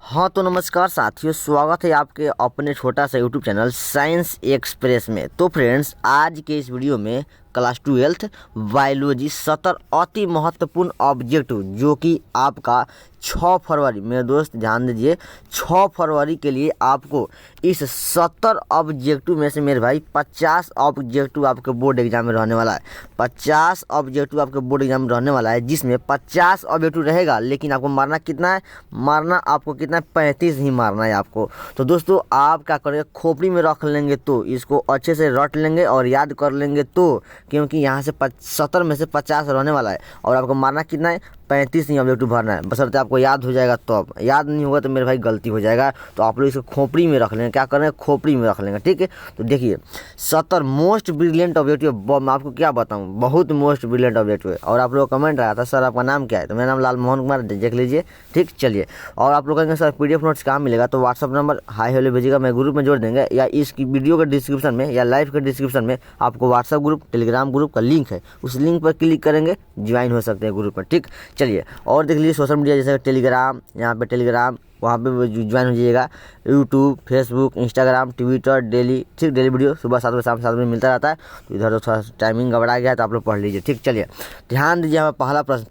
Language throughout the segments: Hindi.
हाँ तो नमस्कार साथियों, स्वागत है आपके अपने छोटा सा यूट्यूब चैनल साइंस एक्सप्रेस में। तो फ्रेंड्स, आज के इस वीडियो में क्लास 12 बायोलॉजी 70 अति महत्वपूर्ण ऑब्जेक्टिव जो कि आपका 6 फरवरी, मेरे दोस्त ध्यान दीजिए, 6 फरवरी के लिए आपको इस 70 ऑब्जेक्टिव में से मेरे भाई 50 ऑब्जेक्टिव आपके बोर्ड एग्जाम में रहने वाला है। 50 ऑब्जेक्टिव आपके बोर्ड एग्जाम में रहने वाला है, जिसमें 50 ऑब्जेक्टिव रहेगा, लेकिन आपको मारना कितना है? मारना आपको कितना है? 35 ही मारना है आपको। तो दोस्तों, आप क्या करेंगे, खोपड़ी में रख लेंगे तो इसको अच्छे से रट लेंगे और याद कर लेंगे, तो क्योंकि यहाँ से 70 में से 50 रहने वाला है और आपको मारना कितना है? 35 ही ऑब्जेक्टिव भरना है। बशर्ते आपको याद हो जाएगा, तो अब याद नहीं होगा तो मेरे भाई गलती हो जाएगा। तो आप लोग इसको खोपड़ी में रख लेंगे। क्या करेंगे? खोपड़ी में रख लेंगे, ठीक है। तो देखिए, 70 मोस्ट ब्रिलियंट ऑब्जेक्टिव, मैं आपको क्या बताऊं, बहुत मोस्ट ब्रिलियंट ऑब्जेक्टिव है। और आप लोग कमेंट आया था, सर आपका नाम क्या है? तो मेरा नाम लाल मोहन कुमार, देख लीजिए, ठीक। चलिए, और आप लोग कहेंगे सर PDF नोट्स कहाँ मिलेगा? तो व्हाट्सअप नंबर हाई हेलो भेजिएगा, मैं ग्रुप में जोड़ देंगे, या इस वीडियो के डिस्क्रिप्शन में या लाइव के डिस्क्रिप्शन में आपको व्हाट्सअप ग्रुप, टेलीग्राम ग्रुप का लिंक है, उस लिंक पर क्लिक करेंगे, ज्वाइन हो सकते हैं ग्रुप में, ठीक। चलिए, और देख लीजिए सोशल मीडिया जैसे टेलीग्राम, यहाँ पे टेलीग्राम, वहाँ पे ज्वाइन हो जाइएगा। YouTube, Facebook, Instagram, Twitter, daily, ठीक, डेली वीडियो सुबह 7 बजे, शाम 7 बजे मिलता रहता है। तो इधर तो थोड़ा टाइमिंग गड़बड़ा गया है, तो आप लोग पढ़ लीजिए, ठीक। चलिए, ध्यान दीजिए, हमारा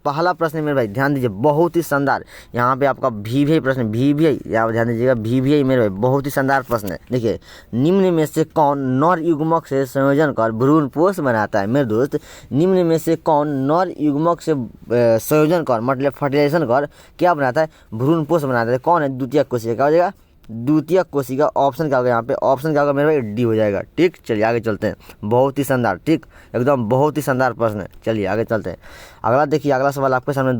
पहला प्रश्न मेरे भाई, ध्यान दीजिए, बहुत ही शानदार। यहाँ पे आपका VVI प्रश्न, VVI, यहाँ ध्यान दीजिएगा, VVI मेरे भाई बहुत ही शानदार प्रश्न है। देखिए, निम्न में से कौन नर युग्मक से संयोजन कर भ्रूणपोष बनाता है? मेरे दोस्त, निम्न में से कौन नर युग्मक से संयोजन कर, मतलब फर्टिलाइजेशन कर क्या बनाता है? भ्रूणपोष बनाता है। कौन है? द्वितीयक कोशिका। क्या हो जाएगा? द्वितीयक कोशिका। ऑप्शन क्या होगा यहाँ पे? ऑप्शन क्या होगा मेरे भाई? डी हो जाएगा, ठीक। चलिए आगे चलते हैं, बहुत ही शानदार, ठीक, एकदम बहुत ही शानदार प्रश्न है। चलिए आगे चलते हैं। अगला देखिए, अगला सवाल आपके सामने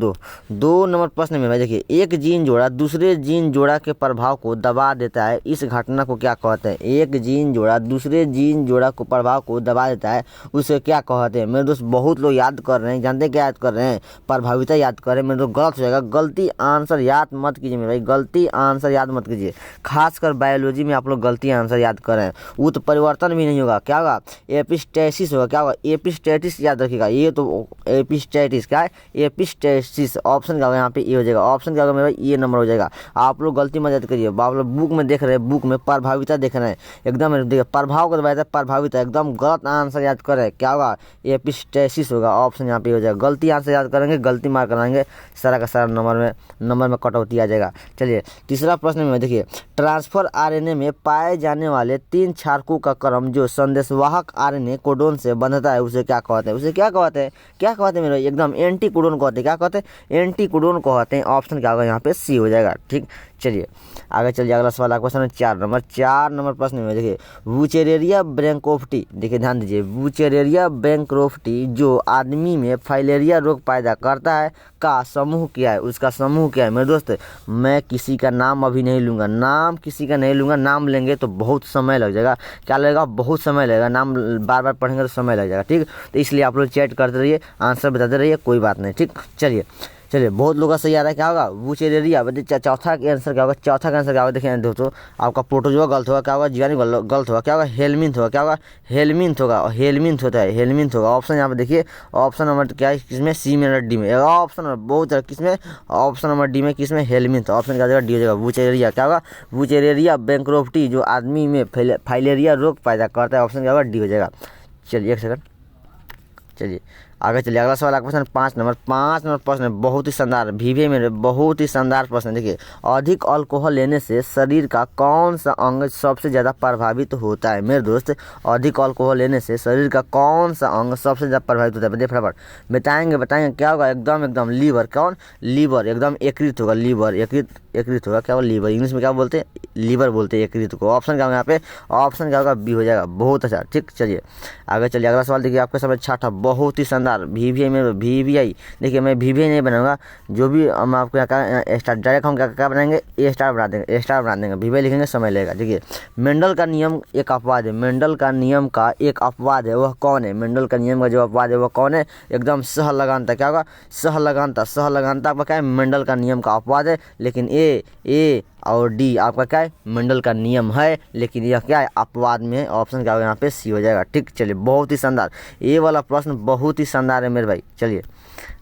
दो नंबर प्रश्न में भाई, देखिए, एक जीन जोड़ा दूसरे जीन जोड़ा के प्रभाव को दबा देता है, इस घटना को क्या कहते हैं? एक जीन जोड़ा दूसरे जीन जोड़ा को प्रभाव को दबा देता है, उसे क्या कहते हैं? मेरे दोस्त, बहुत लोग याद कर रहे हैं, जानते क्या याद कर रहे हैं? प्रभाविता याद कर रहे हैं। मेरे दोस्त गलत हो जाएगा, गलती आंसर याद मत कीजिए मेरे भाई, गलती आंसर याद मत कीजिए। खासकर बायोलॉजी में आप लोग गलती आंसर याद कर रहे हैं। उत्परिवर्तन भी नहीं होगा, क्या होगा? एपिस्टेसिस होगा। क्या होगा? एपिस्टेटिस याद रखिएगा, ये तो एपिस्टेटिस, क्या है? एपिस्टेसिस। ऑप्शन क्या होगा यहाँ पे? ये हो जाएगा। ऑप्शन क्या होगा मेरे भाई? ये नंबर हो जाएगा। आप लोग गलती मत याद करिए। आप लोग बुक में देख रहे हैं, बुक में प्रभाविता देख रहे हैं, एकदम देखिए, प्रभाव को दबाया था, प्रभाविता, एकदम गलत आंसर याद कर रहे हैं। क्या होगा? एपिस्टेसिस होगा। ऑप्शन यहाँ पे हो जाएगा। गलती आंसर याद करेंगे, गलती मार्क कराएंगे, सारा का सारा नंबर में कटौती आ जाएगा। चलिए, तीसरा प्रश्न में देखिए, ट्रांसफर RNA में पाए जाने वाले 3 क्षारकों का क्रम जो संदेशवाहक RNA कोडोन से बंधता है, उसे क्या कहते हैं? उसे क्या कहते हैं? क्या कहते हैं मेरे? एकदम एंटी कोडोन कहते हैं। क्या कहते हैं? एंटी कोडोन कहते हैं। ऑप्शन क्या होगा यहाँ पे? सी हो जाएगा, ठीक। चलिए आगे चलिए, अगला सवाल आपका सामने 4 नंबर प्रश्न में देखिए, वुचेरेरिया ब्रैंकोफ्टी, देखिए ध्यान दीजिए, वुचेरेरिया ब्रैंकोफ्टी जो आदमी में फाइलेरिया रोग पैदा करता है का समूह क्या है? उसका समूह क्या है? मेरे दोस्त, मैं किसी का नाम अभी नहीं लूँगा, नाम किसी का नहीं लूँगा। नाम लेंगे तो बहुत समय लग जाएगा। क्या लगेगा? बहुत समय लगेगा। नाम बार बार पढ़ेंगे तो समय लग जाएगा, ठीक। तो इसलिए आप लोग चैट करते रहिए, आंसर बताते रहिए, कोई बात नहीं, ठीक। चलिए, बहुत लोग का सही आ रहा है। क्या होगा? वुचेरेरिया। चौथा का आंसर क्या होगा? चौथा का आंसर क्या होगा? देखिए दोस्तों, आपका प्रोटोजोआ गलत होगा। क्या होगा? जीवाणु गलत होगा। क्या होगा? हेलमिंथ होगा। क्या होगा? हेलमिंथ होगा। और हेलमिंथ होता है, हेलमिंथ होगा। ऑप्शन यहाँ पे देखिए, ऑप्शन नंबर क्या है? किसमें? सी में, डी में। ऑप्शन नंबर बहुत है, किसमें? ऑप्शन नंबर डी में, किसमें? हेलमिंथ। ऑप्शन क्या हो जाएगा? डी हो जाएगा। वुचेरेरिया। क्या होगा? वुचेरेरिया ब्रैंकोफ्टी जो आदमी में फाइलेरिया रोग पैदा करता है। ऑप्शन क्या होगा? डी हो जाएगा। चलिए एक सेकंड, चलिए आगे चलिए, अगला सवाल आपका प्रश्न 5 नंबर प्रश्न, बहुत ही शानदार, VVI में बहुत ही शानदार प्रश्न। देखिए, अधिक अल्कोहल लेने से शरीर का कौन सा अंग सबसे ज़्यादा प्रभावित होता है? मेरे दोस्त, अधिक अल्कोहल लेने से शरीर का कौन सा अंग सबसे ज़्यादा प्रभावित होता है? देखिए फटाफट बताएंगे क्या होगा? एकदम लीवर। कौन? लीवर। एकदम यकृत होगा, लीवर, यकृत होगा। क्या होगा? लीवर। इंग्लिश में क्या बोलते हैं? लीवर बोलते हैं यकृत को। ऑप्शन क्या होगा यहाँ पे? ऑप्शन क्या होगा? बी हो जाएगा। बहुत अच्छा, ठीक। चलिए आगे चलिए, अगला सवाल देखिए आपके सामने 6, बहुत ही शानदार, VVI में VVI। देखिए, मैं VVI नहीं बनाऊंगा, जो भी हम आपको यहाँ स्टार डायरेक्ट हम क्या बनाएंगे? ए स्टार बना देंगे, VVI लिखेंगे, समय लगेगा। देखिए, मेंडल का नियम एक अपवाद है। मेंडल का नियम का एक अपवाद है, वह कौन है? मेंडल का नियम का जो अपवाद है वह कौन है? एकदम सहलगानता। क्या होगा? सहलगानता आपका क्या है? मेंडल का नियम का अपवाद है। लेकिन ए और डी आपका क्या है? मेंडल का नियम है, लेकिन यह क्या है? अपवाद में है। ऑप्शन क्या होगा यहाँ पे? सी हो जाएगा, ठीक। चलिए, बहुत ही शानदार, ये वाला प्रश्न बहुत ही शानदार है मेरे भाई। चलिए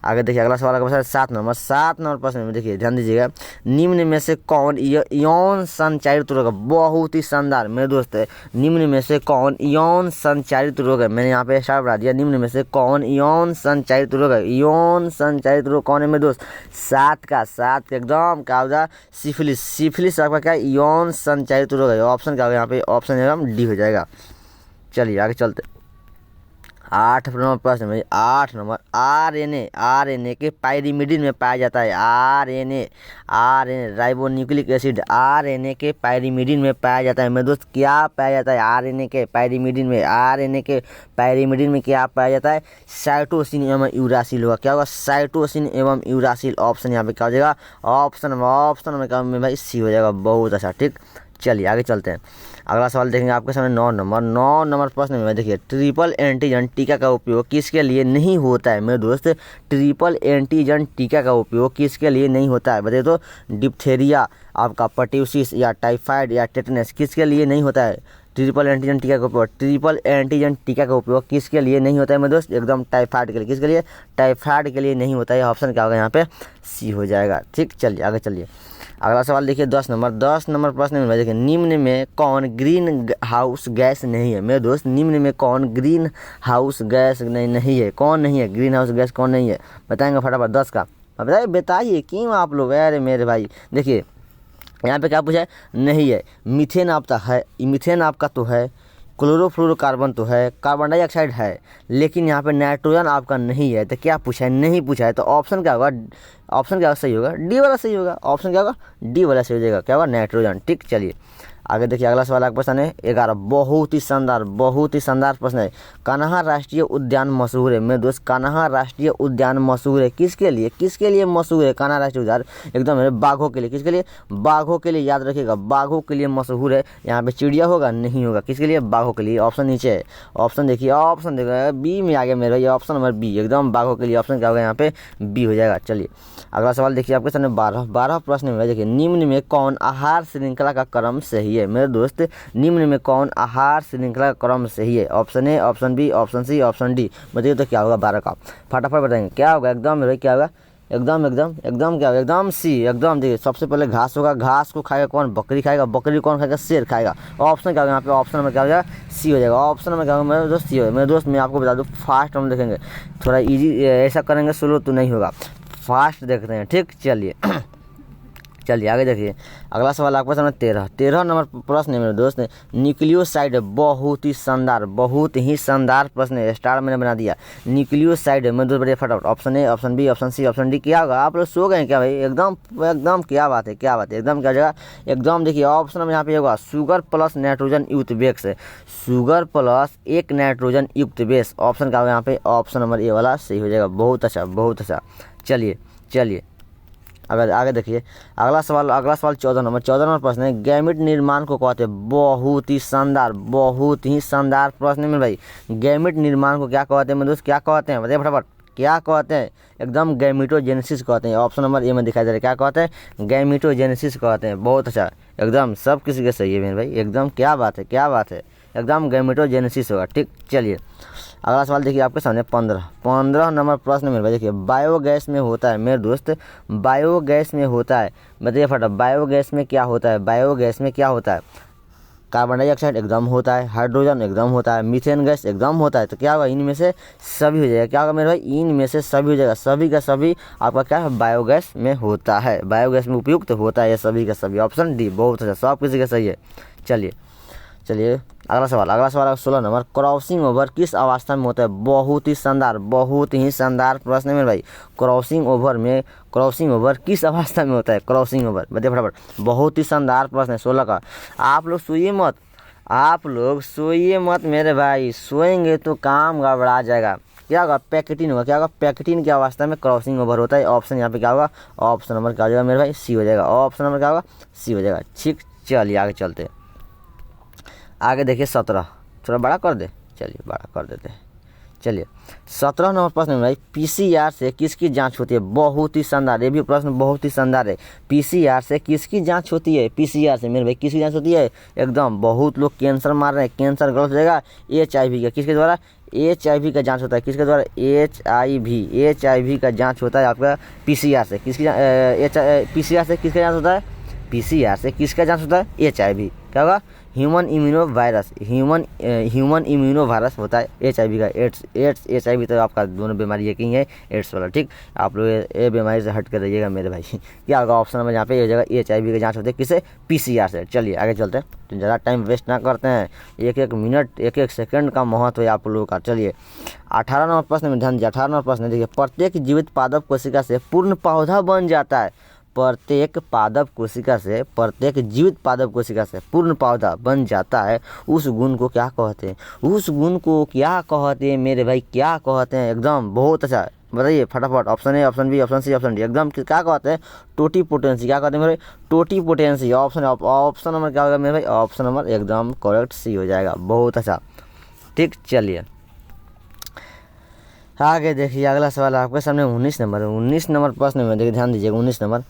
आगे देखिए अगला सवाल आपका 7 नंबर प्रश्न में देखिए ध्यान दीजिएगा, निम्न में से कौन यौन संचारित रोग है? बहुत ही शानदार मेरे दोस्त है, निम्न में से कौन यौन संचारित रोग है? मैंने यहाँ पे स्टार बढ़ा दिया, निम्न में से कौन यौन संचारित रोग है? यौन संचारित रोग कौन है मेरे दोस्त? 7 का एकदम क्या होगा? सिफिलिस आपका क्या यौन संचारित रोग है? ऑप्शन क्या होगा यहाँ पे? ऑप्शन एकदम डी हो जाएगा। चलिए आगे चलते 8 नंबर प्रश्न में 8 नंबर, आरएनए के पायरिमिडिन में पाया जाता है। आरएनए राइबोन्यूक्लिक एसिड आरएनए के पायरिमिडिन में पाया जाता है मेरे दोस्त। क्या पाया जाता है आरएनए के पायरिमिडिन में? आरएनए के पायरिमिडिन में क्या पाया जाता है? साइटोसिन एवं यूरासिल होगा। क्या होगा? साइटोसिन एवं यूरासिल। ऑप्शन यहाँ पे क्या हो जाएगा? ऑप्शन में क्या भाई? सी हो जाएगा। बहुत अच्छा, ठीक। चलिए आगे चलते हैं, अगला सवाल देखेंगे आपके सामने 9 नंबर प्रश्न में देखिए, ट्रिपल एंटीजन टीका का उपयोग किसके लिए नहीं होता है मेरे दोस्त? ट्रिपल एंटीजन टीका का उपयोग किसके लिए नहीं होता है बताइए तो? डिप्थेरिया, आपका पर्ट्यूसिस या टाइफाइड या टेटनस, किसके लिए नहीं होता है ट्रिपल एंटीजन टीका का उपयोग? ट्रिपल एंटीजन टीका का उपयोग किसके लिए नहीं होता है मेरे दोस्त? एकदम टाइफाइड के लिए। किसके लिए? टाइफाइड के लिए नहीं होता है। ऑप्शन क्या होगा यहाँ पे? सी हो जाएगा, ठीक। चलिए आगे चलिए, अगला सवाल देखिए 10 नंबर प्रश्न में देखिए, निम्न में कौन ग्रीन हाउस गैस नहीं है मेरे दोस्त? निम्न में कौन ग्रीन हाउस गैस नहीं है? कौन नहीं है ग्रीन हाउस गैस? कौन नहीं है बताएंगे फटाफट? 10 का बताइए क्यों आप लोग? अरे मेरे भाई देखिए यहाँ पे क्या पूछा है? नहीं है। मीथेन आपका है, मीथेन आपका तो है, क्लोरोफ्लोरोकार्बन तो है, कार्बन डाइऑक्साइड है, लेकिन यहाँ पे नाइट्रोजन आपका नहीं है। तो क्या पूछा है? नहीं पूछा है। तो ऑप्शन क्या होगा? ऑप्शन क्या सही होगा? डी वाला सही होगा। ऑप्शन क्या होगा? डी वाला सही हो जाएगा। क्या होगा? नाइट्रोजन, ठीक। चलिए आगे देखिए, अगला सवाल आपका प्रश्न है 11, बहुत ही शानदार प्रश्न है। कान्हा राष्ट्रीय उद्यान मशहूर है मेरे दोस्त। कान्हा राष्ट्रीय उद्यान मशहूर है किसके लिए? किसके लिए मशहूर है कान्हा राष्ट्रीय उद्यान? एकदम है बाघों के लिए। किसके लिए? बाघों के लिए। याद रखिएगा, बाघों के लिए मशहूर है। यहाँ पे चिड़िया होगा नहीं होगा। किसके लिए? बाघों के लिए। ऑप्शन नीचे है, ऑप्शन देखिए, ऑप्शन देखिए बी में आ गया मेरा, ये ऑप्शन नंबर बी, एकदम बाघों के लिए। ऑप्शन क्या होगा यहाँ पे? बी हो जाएगा। चलिए अगला सवाल देखिए आपके सामने 12 प्रश्न में देखिए, निम्न में कौन आहार श्रृंखला का क्रम सही है मेरे दोस्त? निम्न में कौन आहार श्रृंखला का क्रम सही है? Option A, option B, option C, option D. बताइए तो क्या होगा 12 का? फटाफट बताएंगे क्या होगा? एकदम मेरे क्या होगा? एकदम क्या होगा? एकदम सी। एकदम देखिए, सबसे पहले घास होगा। घास को खाएगा कौन? बकरी खाएगा। बकरी कौन खाएगा? शेर खाएगा। ऑप्शन क्या होगा यहाँ पे? ऑप्शन में क्या हो जाएगा? सी हो जाएगा। ऑप्शन में क्या होगा मेरे दोस्त? सी हो। मेरे दोस्त मैं आपको बता दूँ, फास्ट हम देखेंगे, थोड़ा ईजी ऐसा करेंगे, स्लो तो नहीं होगा, फास्ट देखते हैं, ठीक। चलिए आगे देखिए, अगला सवाल आपके सामने 13 नंबर प्रश्न है मेरे दोस्त। न्यूक्लियोसाइड, बहुत ही शानदार प्रश्न है, स्टार मैंने बना दिया। न्यूक्लियोसाइड है मेरे दोस्त, बढ़िया फटाफट। Option A, option B, option C, option D. क्या होगा? आप लोग सो गए क्या भाई? एकदम क्या बात है? एकदम क्या जगह? एकदम देखिए, ऑप्शन में यहाँ पे होगा शुगर प्लस नाइट्रोजन युक्त बेस है। शुगर प्लस एक नाइट्रोजन युक्त बेस। ऑप्शन क्या होगा यहाँ पे? ऑप्शन नंबर ए वाला सही हो जाएगा। बहुत अच्छा। चलिए अगर आगे देखिए, अगला सवाल 14 नंबर प्रश्न है, गैमेट निर्माण को कहते हैं? बहुत ही शानदार प्रश्न है भाई। गैमेट निर्माण को क्या कहते हैं मेरे दोस्त? क्या कहते हैं बताइए फटाफट? क्या कहते हैं? एकदम गैमेटोजेनेसिस कहते हैं। ऑप्शन नंबर ए में दिखाई दे रहा है। क्या कहते हैं? गैमेटोजेनेसिस कहते हैं। बहुत अच्छा, एकदम सब किसी के सही है मेरे भाई। एकदम क्या बात है? एकदम गैमेटोजेनेसिस होगा, ठीक। चलिए अगला सवाल देखिए आपके सामने 15 नंबर प्रश्न में देखिए, बायोगैस में होता है मेरे दोस्त, बायोगैस में होता है, बताइए फटाफट, बायोगैस में क्या होता है? बायोगैस में क्या होता है? कार्बन डाइऑक्साइड एकदम होता है, हाइड्रोजन एकदम होता है, मीथेन गैस एकदम होता है। तो क्या होगा? इनमें से सभी हो जाएगा। क्या होगा मेरे भाई? इनमें से सभी हो जाएगा। सभी का सभी आपका क्या है? बायोगैस में होता है, बायोगैस में उपयुक्त होता है ये सभी का सभी। ऑप्शन डी, बहुत अच्छा, सब किसी का सही है। चलिए अगला सवाल 16 नंबर, क्रॉसिंग ओवर किस अवस्था में होता है? बहुत ही शानदार प्रश्न है मेरे भाई। क्रॉसिंग ओवर किस अवस्था में होता है? क्रॉसिंग ओवर बताइए फटाफट। बहुत ही शानदार प्रश्न है 16 का। आप लोग सोइए मत मेरे भाई, सोएंगे तो काम गड़बड़ा जाएगा। क्या होगा? पैकेटिन होगा। क्या होगा? पैकेटिन की अवस्था में क्रॉसिंग ओवर होता है। ऑप्शन यहाँ पे क्या होगा? ऑप्शन नंबर क्या हो जाएगा मेरे भाई? सी हो जाएगा। ऑप्शन नंबर क्या होगा? सी हो जाएगा, ठीक। चलिए आगे चलते आगे देखिए 17, थोड़ा बड़ा कर दे, चलिए बड़ा कर देते हैं। चलिए 17 नंबर प्रश्न में भाई पीसीआर से किसकी जांच होती है? बहुत ही शानदार, ये भी प्रश्न बहुत ही शानदार है। पीसीआर से किसकी जांच होती है? पीसीआर से मेरे भाई किसकी जांच होती है? एकदम बहुत लोग कैंसर मार रहे हैं, कैंसर गलत हो जाएगा। एचआईवी का किसके द्वारा? एचआईवी का जांच होता है, किसके द्वारा? एचआईवी का जांच होता है आपका पीसीआर से। किसकी पीसीआर से किसका जांच होता है? पीसीआर से किसका जांच होता है? एचआईवी। क्या होगा? ह्यूमन इम्यूनो वायरस होता है एचआईवी का। एड्स एचआईवी तो आपका दोनों बीमारी एक ही है, एड्स वाला। ठीक, आप लोग ये बीमारी से हट कर रहिएगा मेरे भाई। क्या होगा ऑप्शन नंबर यहाँ पे ये जगह? एचआईवी का जांच होती है किसे? पीसीआर से। चलिए आगे चलते हैं, तो ज़्यादा टाइम वेस्ट ना करते हैं, एक एक मिनट एक एक सेकंड का महत्व है आप लोगों का। चलिए 18 नंबर प्रश्न में ध्यान दीजिए। 18 नंबर प्रश्न देखिए, प्रत्येक जीवित पादप कोशिका से पूर्ण पौधा बन जाता है। प्रत्येक जीवित पादप कोशिका से पूर्ण पौधा बन जाता है, उस गुण को क्या कहते हैं? उस गुण को क्या कहते हैं मेरे भाई? क्या कहते हैं? एकदम बहुत अच्छा बताइए फटाफट। Option A, option B, option C, option D, एकदम क्या कहते हैं? टोटीपोटेंसी। क्या कहते हैं मेरे भाई? टोटीपोटेंसी। ऑप्शन नंबर क्या होगा मेरे भाई? ऑप्शन नंबर एकदम करेक्ट सी हो जाएगा। बहुत अच्छा। ठीक, चलिए आगे देखिए, अगला सवाल आपके सामने 19 नंबर है। 19 नंबर प्रश्न में देखिए, ध्यान दीजिएगा। 19 नंबर,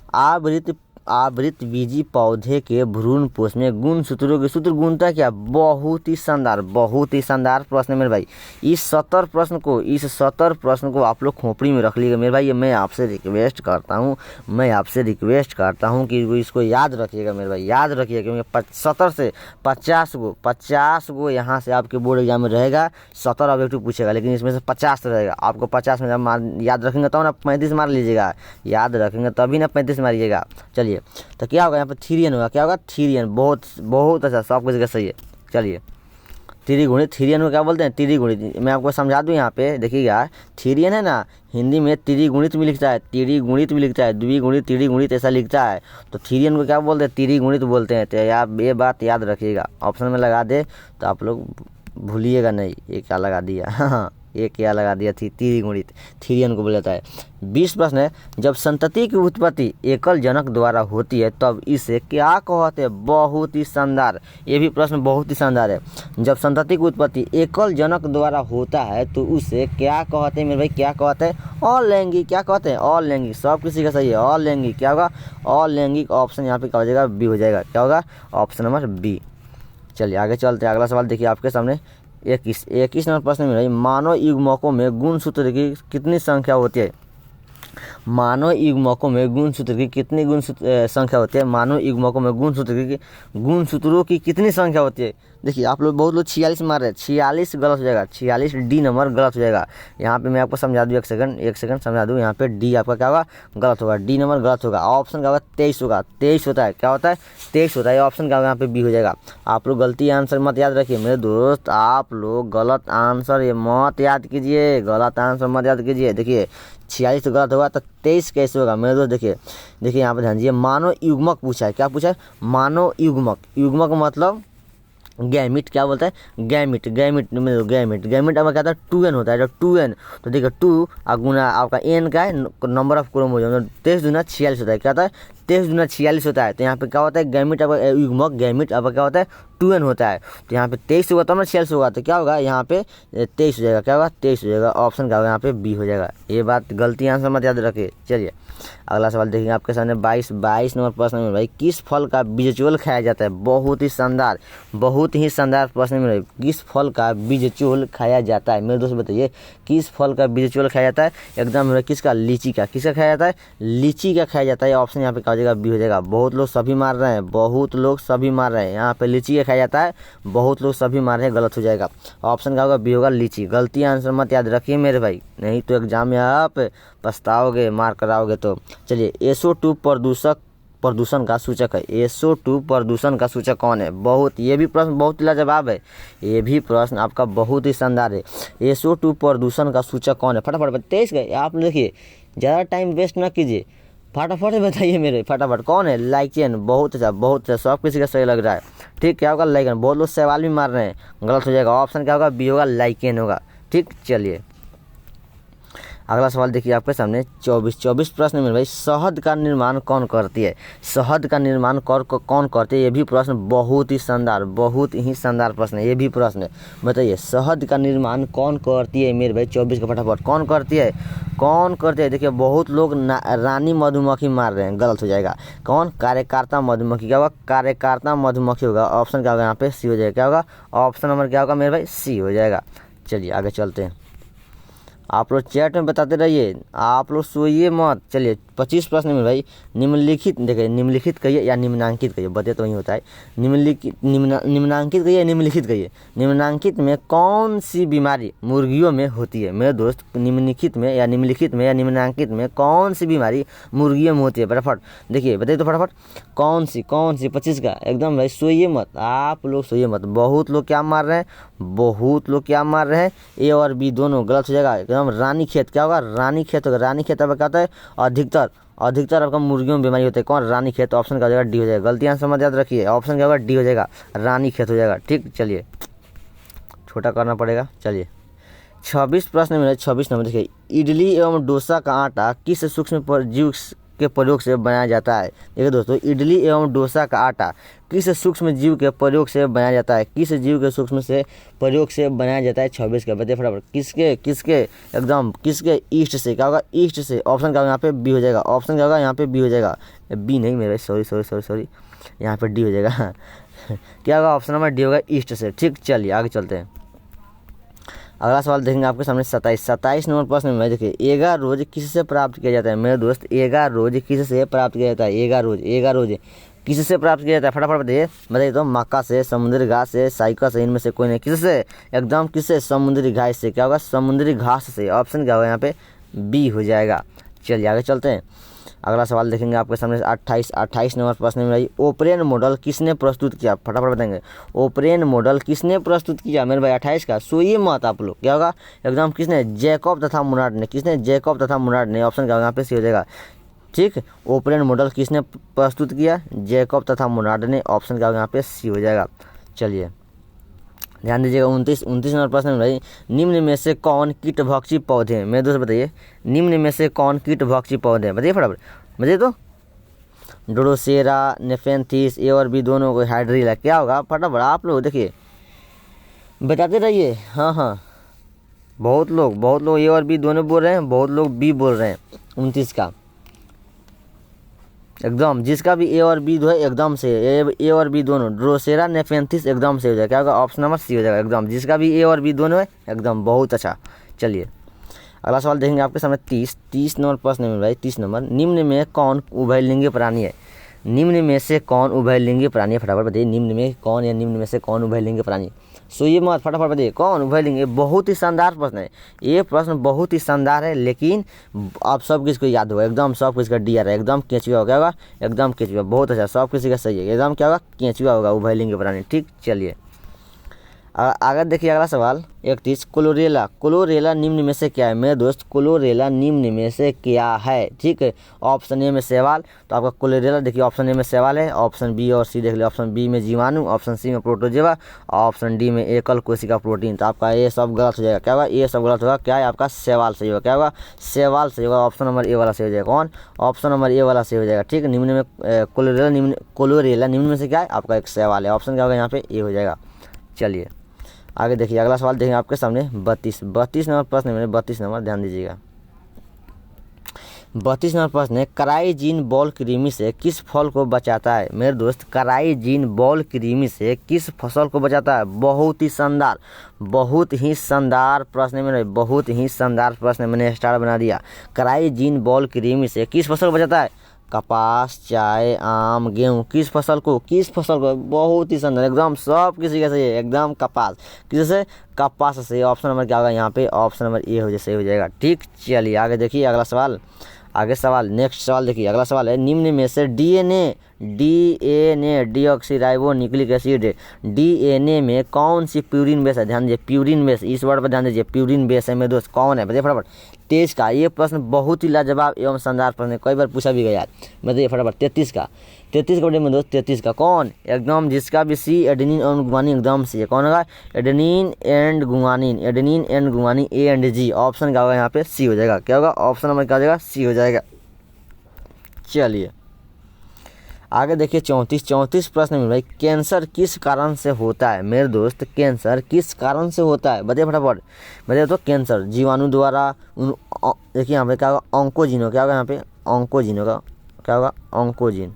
आवृत बीजी पौधे के भ्रूण पोष में गुणसूत्रों की सूत्र गुणता क्या? बहुत ही शानदार प्रश्न है मेरे भाई। इस 70 प्रश्न को आप लोग खोपड़ी में रख लीजिएगा मेरे भाई। मैं आपसे रिक्वेस्ट करता हूँ कि इसको याद रखिएगा मेरे भाई, याद रखिएगा, क्योंकि 70 से 50 गो यहाँ से आपके बोर्ड एग्जाम में रहेगा। 70 ऑब्जेक्टिव पूछेगा, लेकिन इसमें से 50 रहेगा। आपको 50 में याद रखेंगे तो ना 35 मार लीजिएगा, याद रखेंगे तभी ना 35 मारिएगा। चलिए, तो क्या होगा यहाँ पर? थीरियन होगा। क्या होगा? थीरियन। बहुत अच्छा, सब कुछ सही है। चलिए, त्रिगुणित, थीरियन को क्या बोलते हैं? त्रिगुणित। मैं आपको समझा दूं, यहाँ पे देखिएगा, थीरियन है ना, हिंदी में त्रिगुणित भी लिखता है, द्विगुणित, त्रिगुणित ऐसा लिखता है। तो थीरियन को क्या बोलते हैं? त्रिगुणित बोलते हैं। तो आप ये बात याद रखिएगा, ऑप्शन में लगा दे तो आप लोग भूलिएगा नहीं ये क्या लगा दिया। हाँ, ये क्या लगा दिया थी? त्रिगुणित, थीरियन को बोला जाता है। 20 प्रश्न है, जब संतति की उत्पत्ति एकल जनक द्वारा होती है तब इसे क्या कहते हैं? बहुत ही शानदार, ये भी प्रश्न बहुत ही शानदार है। जब संतति की उत्पत्ति एकल जनक द्वारा होता है तो उसे क्या कहते हैं मेरे भाई? क्या कहते हैं? अलैंगिक। क्या कहते हैं? अलैंगिक। सब किसी का सही है, अलैंगिक। क्या होगा? अलैंगिक। ऑप्शन यहाँ पे क्या हो जाएगा? बी हो जाएगा। क्या होगा? Option number B. चलिए आगे चलते हैं, अगला सवाल देखिए आपके सामने। 21 नंबर प्रश्न में मानव युग्मकों में गुणसूत्र की कितनी संख्या होती है? मानव युग्मकों में गुणसूत्र की कितनी संख्या होती है? मानव युग्मकों में गुणसूत्रों की कितनी संख्या होती है? देखिए, आप लोग बहुत लोग 46 मार रहे हैं, 46 गलत हो जाएगा, 46 डी नंबर गलत हो जाएगा। यहाँ पे मैं आपको समझा दूँ, एक सेकंड समझा दूँ। यहाँ पे डी आपका क्या होगा? गलत होगा, डी नंबर गलत होगा। ऑप्शन क्या होगा? 23 होगा, 23 होता है। क्या होता है? 23 होता है। ऑप्शन क्या होगा? यहाँ पे बी हो जाएगा। आप लोग गलती आंसर मत याद रखिए मेरे दोस्त, आप लोग गलत आंसर ये मत याद कीजिए, गलत आंसर मत याद कीजिए। देखिए 46 तो गलत होगा, तो 23 कैसे होगा मेरे दोस्त? देखिए यहाँ पे ध्यान दीजिए, मानव युग्मक पूछा है। क्या पूछा है? मानव युग्मक मतलब गैमिट। क्या बोलता है? गैमिट अब क्या होता है? 2n होता है। जब 2n तो देखिए 2 गुना आपका n का है नंबर ऑफ क्रोमोसोम, 23 दूना 46 होता है। क्या होता है? 23 दूना 46 होता है। तो यहाँ पे क्या होता है? गैमिट अब युग्मक गैमिट अब क्या होता है? 2n होता है। तो यहाँ पे 23 होगा तब ना 46 होगा, तो क्या होगा? यहाँ पे 23 हो जाएगा। क्या होगा? 23 हो जाएगा। ऑप्शन क्या होगा? यहाँ पे बी हो जाएगा। ये बात गलती आंसर मत याद रखे। चलिए अगला सवाल देखेंगे आपके सामने। 22 नंबर प्रश्न में भाई, किस फल का बीजचोल खाया जाता है? बहुत ही शानदार प्रश्न में, किस फल का बीजचोल खाया जाता है मेरे दोस्त? बताइए, किस फल का बीजचोल खाया जाता है? एकदम किसका? लीची का। किसका खाया जाता है? लीची का खाया जाता है। ऑप्शन यहाँ पे क्या हो जाएगा? बी हो जाएगा। बहुत लोग सभी मार रहे हैं, यहाँ पे लीची का खाया जाता है, बहुत लोग सभी मार रहे हैं, गलत हो जाएगा। ऑप्शन क्या होगा? बी होगा, लीची। गलती आंसर मत याद रखिए मेरे भाई, नहीं तो एग्जाम में आप पछताओगे, मार कराओगे। तो चलिए, SO2 प्रदूषण का सूचक है। SO2 प्रदूषण का सूचक कौन है? ये भी प्रश्न बहुत लाजवाब है, ये भी प्रश्न आपका बहुत ही शानदार है। SO2 प्रदूषण का सूचक कौन है? फटाफट 23 गए आप लोग। देखिए ज़्यादा टाइम वेस्ट ना कीजिए, फटाफट बताइए मेरे, फटाफट। कौन है? लाइकेन। बहुत अच्छा, सब किसी का सही लग रहा है। ठीक, क्या होगा? लाइकेन। बहुत लोग सवाल भी मार रहे हैं, गलत हो जाएगा। ऑप्शन क्या होगा? बी होगा, लाइकेन होगा। ठीक, चलिए अगला सवाल देखिए आपके सामने 24 प्रश्न में भाई शहद का निर्माण कौन करती है, शहद का निर्माण कौन करती है, ये भी प्रश्न बहुत ही शानदार प्रश्न है, ये भी प्रश्न है। बताइए शहद का निर्माण कौन करती है मेरे भाई, 24 का फटाफट कौन करती है। देखिए बहुत लोग रानी मधुमक्खी मार रहे हैं, गलत हो जाएगा। कौन, कार्यकर्ता मधुमक्खी। क्या होगा, कार्यकर्ता मधुमक्खी होगा। ऑप्शन क्या होगा यहाँ पे, सी हो जाएगा। क्या होगा, ऑप्शन नंबर क्या होगा मेरे भाई, सी हो जाएगा। चलिए आगे चलते हैं, आप लोग चैट में बताते रहिए, आप लोग सोइए मत। चलिए 25 प्रश्न में भाई निम्नलिखित, देखिए निम्नलिखित कहिए या निम्नांकित कहिए, बते तो वही होता है। निम्नांकित कहिए, निम्नलिखित कहिए। निम्नांकित में कौन सी बीमारी मुर्गियों में होती है मेरे दोस्त, निम्नलिखित में या निम्नांकित में कौन सी बीमारी मुर्गियों में होती है, फटाफट देखिए बताइए तो फटाफट। कौन सी 25 का एकदम भाई सोइए मत, आप लोग सोइए मत। बहुत लोग क्या मार रहे हैं, ए और बी दोनों गलत हो जाएगा एकदम। रानीखेत क्या होगा, रानीखेत होगा। रानीखेत अब क्या होता है, अधिकतर आपका मुर्गियों में बीमारी होती है। कौन, रानीखेत। ऑप्शन क्या हो जाएगा, डी हो जाएगा। गलतियाँ समझ याद रखिए, ऑप्शन क्या होगा, डी हो जाएगा, रानीखेत हो जाएगा। ठीक, चलिए छोटा करना पड़ेगा। चलिए 26 प्रश्न में 26 नंबर देखिए, इडली एवं डोसा का आटा किस सूक्ष्म परजीव के प्रयोग से बनाया जाता है। देखिए दोस्तों, इडली एवं डोसा का आटा किस सूक्ष्म जीव के प्रयोग से बनाया जाता है, किस जीव के सूक्ष्म से प्रयोग से बनाया जाता है। 26 का बताइए फटाफट, किसके एकदम किसके, ईस्ट से। क्या होगा, ईस्ट से। ऑप्शन क्या होगा यहाँ पे, बी हो जाएगा। ऑप्शन क्या होगा यहाँ पे, बी हो जाएगा। बी नहीं मेरे, सॉरी, यहाँ पे डी हो जाएगा। क्या होगा, ऑप्शन नंबर डी होगा, ईस्ट से। ठीक, चलिए आगे चलते हैं। अगला सवाल देखेंगे आपके सामने 27 नंबर प्रश्न में देखिए, एगा रोज किससे प्राप्त किया जाता है मेरे दोस्त, एगा रोज किससे प्राप्त किया जाता है। एगा रोज किससे प्राप्त किया जाता है, फटाफट बताइए तो। मक्का से, समुद्री घास से, साइकिल से, इनमें से कोई नहीं। किससे, एकदम किससे, समुद्री घास से। क्या होगा, समुद्री घास से। ऑप्शन क्या होगा यहाँ पे, बी हो जाएगा। चलिए आगे चलते हैं। अगला सवाल देखेंगे आपके सामने 28 नंबर प्रश्न में भाई, ओपरेन मॉडल किसने प्रस्तुत किया, फटाफट बताएंगे। ओपरेन मॉडल किसने प्रस्तुत किया मेरे भाई, 28 का। सोइए मत आप लोग। क्या होगा, एकदम किसने, जैकब तथा मुराद ने। किसने, जैकब तथा मुराद ने। ऑप्शन क्या होगा यहाँ पे, सी हो जाएगा। ठीक, ओपरेन मॉडल किसने प्रस्तुत किया, जैकब तथा मुराद ने। ऑप्शन क्या होगा यहाँ पे, सी हो जाएगा। चलिए ध्यान दीजिएगा। 29 नंबर प्रश्न में भाई, निम्न में से कौन कीटभक्षी पौधे हैं मेरे दोस्त, बताइए निम्न में से कौन कीटभक्षी पौधे हैं, बताइए फटाफट बताइए तो। ड्रोसेरा, नेफेंथिस, ए और बी दोनों को हाइड्रिला। क्या होगा, फटाफट आप लोग देखिए बताते रहिए। हाँ, बहुत लोग ए और बी दोनों बोल रहे हैं, बहुत लोग बी बोल रहे हैं। 29 का एकदम, जिसका भी ए और बी दो है एकदम से, ए और बी दोनों, ड्रोसेरा, नेफेंथिस एकदम से हो जाएगा। क्या होगा, ऑप्शन नंबर सी हो जाएगा एकदम, जिसका भी ए और बी दोनों है एकदम, बहुत अच्छा। चलिए अगला सवाल देखेंगे आपके सामने 30 नंबर प्रश्न में भाई। 30 नंबर, निम्न में कौन उभयलिंगी प्राणी है, निम्न में से कौन उभयलिंगी प्राणी है, फटाफट बताइए। निम्न में कौन या निम्न में से कौन उभयलिंगी प्राणी। सोइए मत, फटाफट बताइए कौन उभयलिंगी। बहुत ही शानदार प्रश्न है ये, प्रश्न बहुत ही शानदार है, लेकिन आप सब किसको याद होगा, एकदम सब किसका डी आर है, एकदम केंचुआ होगा। क्या होगा, एकदम केंचुआ, बहुत अच्छा, सब किसी का सही है, एकदम क्या होगा, केंचुआ होगा उभयलिंगी प्राणी। ठीक, चलिए आगे देखिए अगला सवाल 31, क्लोरेला निम्न में से क्या है मेरे दोस्त, क्लोरेला निम्न में से क्या है। ठीक है, ऑप्शन ए में शैवाल, तो आपका क्लोरेला देखिए ऑप्शन ए में शैवाल है। ऑप्शन बी और सी देख लिया, ऑप्शन बी में जीवाणु, ऑप्शन सी में प्रोटोजोआ, ऑप्शन डी में एकल कोशिका प्रोटीन। तो आपका ये सब गलत हो जाएगा। क्या होगा, ये सब गलत होगा। क्या है आपका, शैवाल सही होगा। क्या होगा, शैवाल सही होगा। ऑप्शन नंबर ए वाला सही हो जाएगा। कौन, ऑप्शन नंबर ए वाला सही हो जाएगा। ठीक, निम्न में क्लोरेला निम्न में से क्या है, आपका एक शैवाल है। ऑप्शन क्या होगा यहाँ पे, ए हो जाएगा। चलिए आगे देखिए अगला सवाल देखेंगे आपके सामने 32 नंबर प्रश्न में, 32 नंबर ध्यान दीजिएगा। 32 नंबर प्रश्न है, कराइजीन बॉल कृमि से किस फल को बचाता है मेरे दोस्त, कराइजीन बॉल कृमि से किस फसल को बचाता है। बहुत ही शानदार प्रश्न में, बहुत ही शानदार प्रश्न मैंने स्टार बना दिया। कराइजीन बॉल कृमि से किस फसल को बचाता है, कपास, चाय, आम, गेहूँ, किस फसल को, बहुत ही शानदार, एकदम सब किसी का सही है, एकदम कपास, किससे, कपास से। ऑप्शन नंबर क्या होगा यहाँ पे, ऑप्शन नंबर ए हो सही हो जाएगा। ठीक, चलिए आगे देखिए अगला सवाल, नेक्स्ट सवाल देखिए। अगला सवाल है, निम्न में से DNA deoxyribo nucleic acid, DNA में कौन सी प्यूरिन बेस है। ध्यान दीजिए, प्यूरिन बेस, इस वर्ड पर ध्यान दीजिए, प्यूरिन बेस है मेरे दोस्त, कौन है बताइए फटाफट। 23 का ये प्रश्न बहुत ही लाजवाब एवं शानदार प्रश्न है, कई बार पूछा भी गया है। बताइए फटाफट 33 का, 33 का में दोस्त 33 का कौन, एकदम जिसका भी सी एडेनिन और गुआनिन एकदम सी है, कौन होगा adenine and guanine, adenine and guanine A and G, option क्या होगा यहाँ पे सी हो जाएगा, क्या होगा ऑप्शन नंबर क्या हो जाएगा सी हो जाएगा। चलिए आगे देखिए 34 प्रश्न में भाई कैंसर किस कारण से होता है मेरे दोस्त, कैंसर किस कारण से होता है बताइए फटाफट, बताइए तो कैंसर जीवाणु द्वारा, देखिए यहाँ पे क्या होगा ऑन्कोजीन हो, क्या होगा यहाँ पे ऑन्कोजीन होगा, क्या होगा ऑन्कोजीन,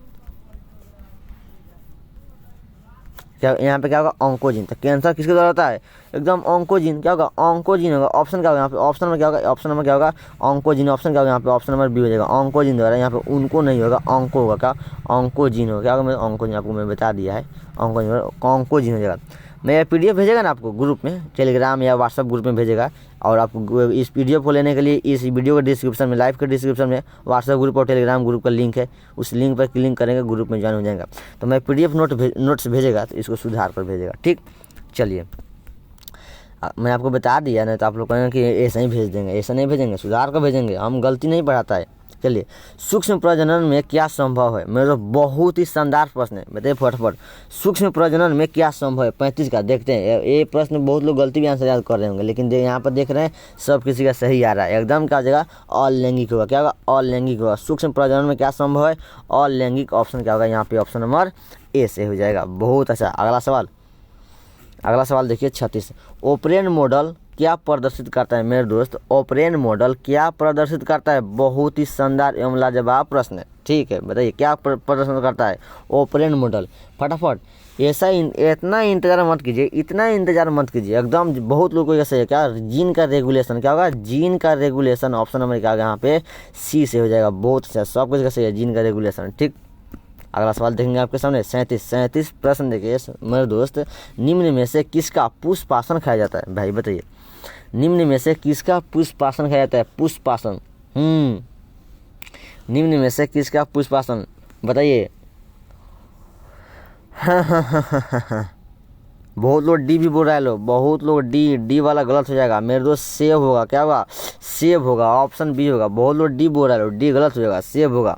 क्या यहाँ पे क्या होगा ऑन्कोजीन, तो कैंसर किसके द्वारा होता है एकदम ऑन्कोजीन, क्या होगा ऑन्कोजीन होगा, ऑप्शन क्या होगा यहाँ पे ऑप्शन नंबर क्या होगा, ऑप्शन नंबर क्या होगा ऑन्कोजीन, ऑप्शन क्या होगा यहाँ पे ऑप्शन नंबर बी हो जाएगा ऑन्कोजीन द्वारा, यहाँ पे उनको नहीं होगा ऑन्को होगा, क्या ऑन्कोजीन होगा, क्या होगा मैं ऑन्कोजीन आपको मैं बता दिया है, ऑन्कोजीन हो जाएगा। मैं PDF भेजेगा ना आपको ग्रुप में, टेलीग्राम या व्हाट्सअप ग्रुप में भेजेगा, और आपको इस PDF को लेने के लिए इस वीडियो के डिस्क्रिप्शन में, लाइव के डिस्क्रिप्शन में व्हाट्सअप ग्रुप और टेलीग्राम ग्रुप का लिंक है, उस लिंक पर क्लिक करेंगे ग्रुप में ज्वाइन हो जाएगा। तो मैं PDF नोट्स भेजेगा तो इसको सुधार कर भेजेगा, ठीक। चलिए मैं आपको बता दिया ना, तो आप लोग कहेंगे कि ऐसा ही भेज देंगे, ऐसा नहीं भेजेंगे, सुधार कर भेजेंगे, हम गलती नहीं बढ़ाता है। चलिए सूक्ष्म प्रजनन में क्या संभव है, मेरा बहुत ही शानदार प्रश्न है, बताइए फटाफट सूक्ष्म प्रजनन में क्या संभव है। 35 का देखते हैं, ये प्रश्न बहुत लोग गलती भी आंसर याद कर रहे होंगे, लेकिन यहाँ पर देख रहे हैं सब किसी का सही आ रहा है, एकदम क्या जगह अलैंगिक होगा, क्या होगा अलैंगिक होगा। सूक्ष्म प्रजनन में क्या संभव है अलैंगिक, ऑप्शन क्या होगा यहाँ पे ऑप्शन नंबर ए से हो जाएगा। बहुत अच्छा। अगला सवाल देखिए 36, ओपरेन मॉडल क्या प्रदर्शित करता है मेरे दोस्त, ओपरेन मॉडल क्या प्रदर्शित करता है, बहुत ही शानदार एवं लाजवाब प्रश्न है, ठीक है बताइए क्या प्रदर्शन करता है ओपरेन मॉडल, फटाफट। ऐसा इतना इंतजार मत कीजिए, इतना इंतजार मत कीजिए, एकदम बहुत लोगों को ऐसा है, क्या जीन का रेगुलेशन, क्या होगा जीन का रेगुलेशन, ऑप्शन नंबर क्या होगा यहाँ पे सी से हो जाएगा। बहुत अच्छा, सब कुछ कैसे है जीन का रेगुलेशन, ठीक। अगला सवाल देखेंगे आपके सामने 37 प्रश्न देखिए मेरे दोस्त, निम्न में से किसका पुष्पासन खाया जाता है भाई बताइए, निम्न में से किसका पुष्पासन खाया जाता है, पुष्पासन निम्न में से किसका पुष्पासन बताइए। बहुत लोग डी भी बोल रहा है, लो बहुत लोग डी वाला गलत हो जाएगा मेरे दोस्त, सेब होगा, क्या होगा सेब होगा, ऑप्शन बी होगा। बहुत लोग डी बोल रहा है, डी गलत हो जाएगा, सेब होगा।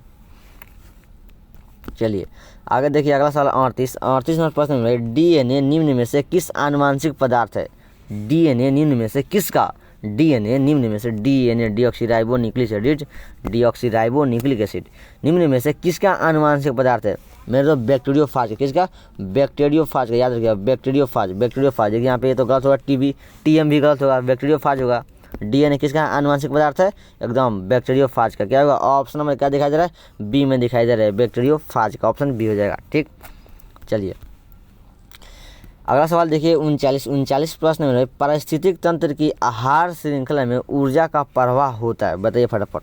चलिए आगे देखिए अगला सवाल 38 नंबर प्रश्न में, DNA निम्न में से किस आनुवांशिक पदार्थ है, DNA निम्न में से किसका, DNA निम्न में से DNA डीऑक्सीराइबो न्यूक्लिक एसिड निम्न में से किसका आनुवांशिक पदार्थ है मेरे तो बैक्टीरियोफाज, किसका बैक्टीरियोफाज का, याद रखिएगा बैक्टीरियोफाज। यहाँ पे तो गलत होगा, TM भी गलत होगा, बैक्टीरियोफाज होगा। DNA किसका आनुवांशिक पदार्थ है एकदम बैक्टीरियोफाज का, क्या होगा ऑप्शन नंबर क्या दिखाई दे रहा है बी में दिखाई दे रहा है, बैक्टीरियोफाज का, ऑप्शन बी हो जाएगा, ठीक। चलिए अगला सवाल देखिए 39 प्रश्न में, पारिस्थितिक तंत्र की आहार श्रृंखला में ऊर्जा का प्रवाह होता है बताइए फटाफट,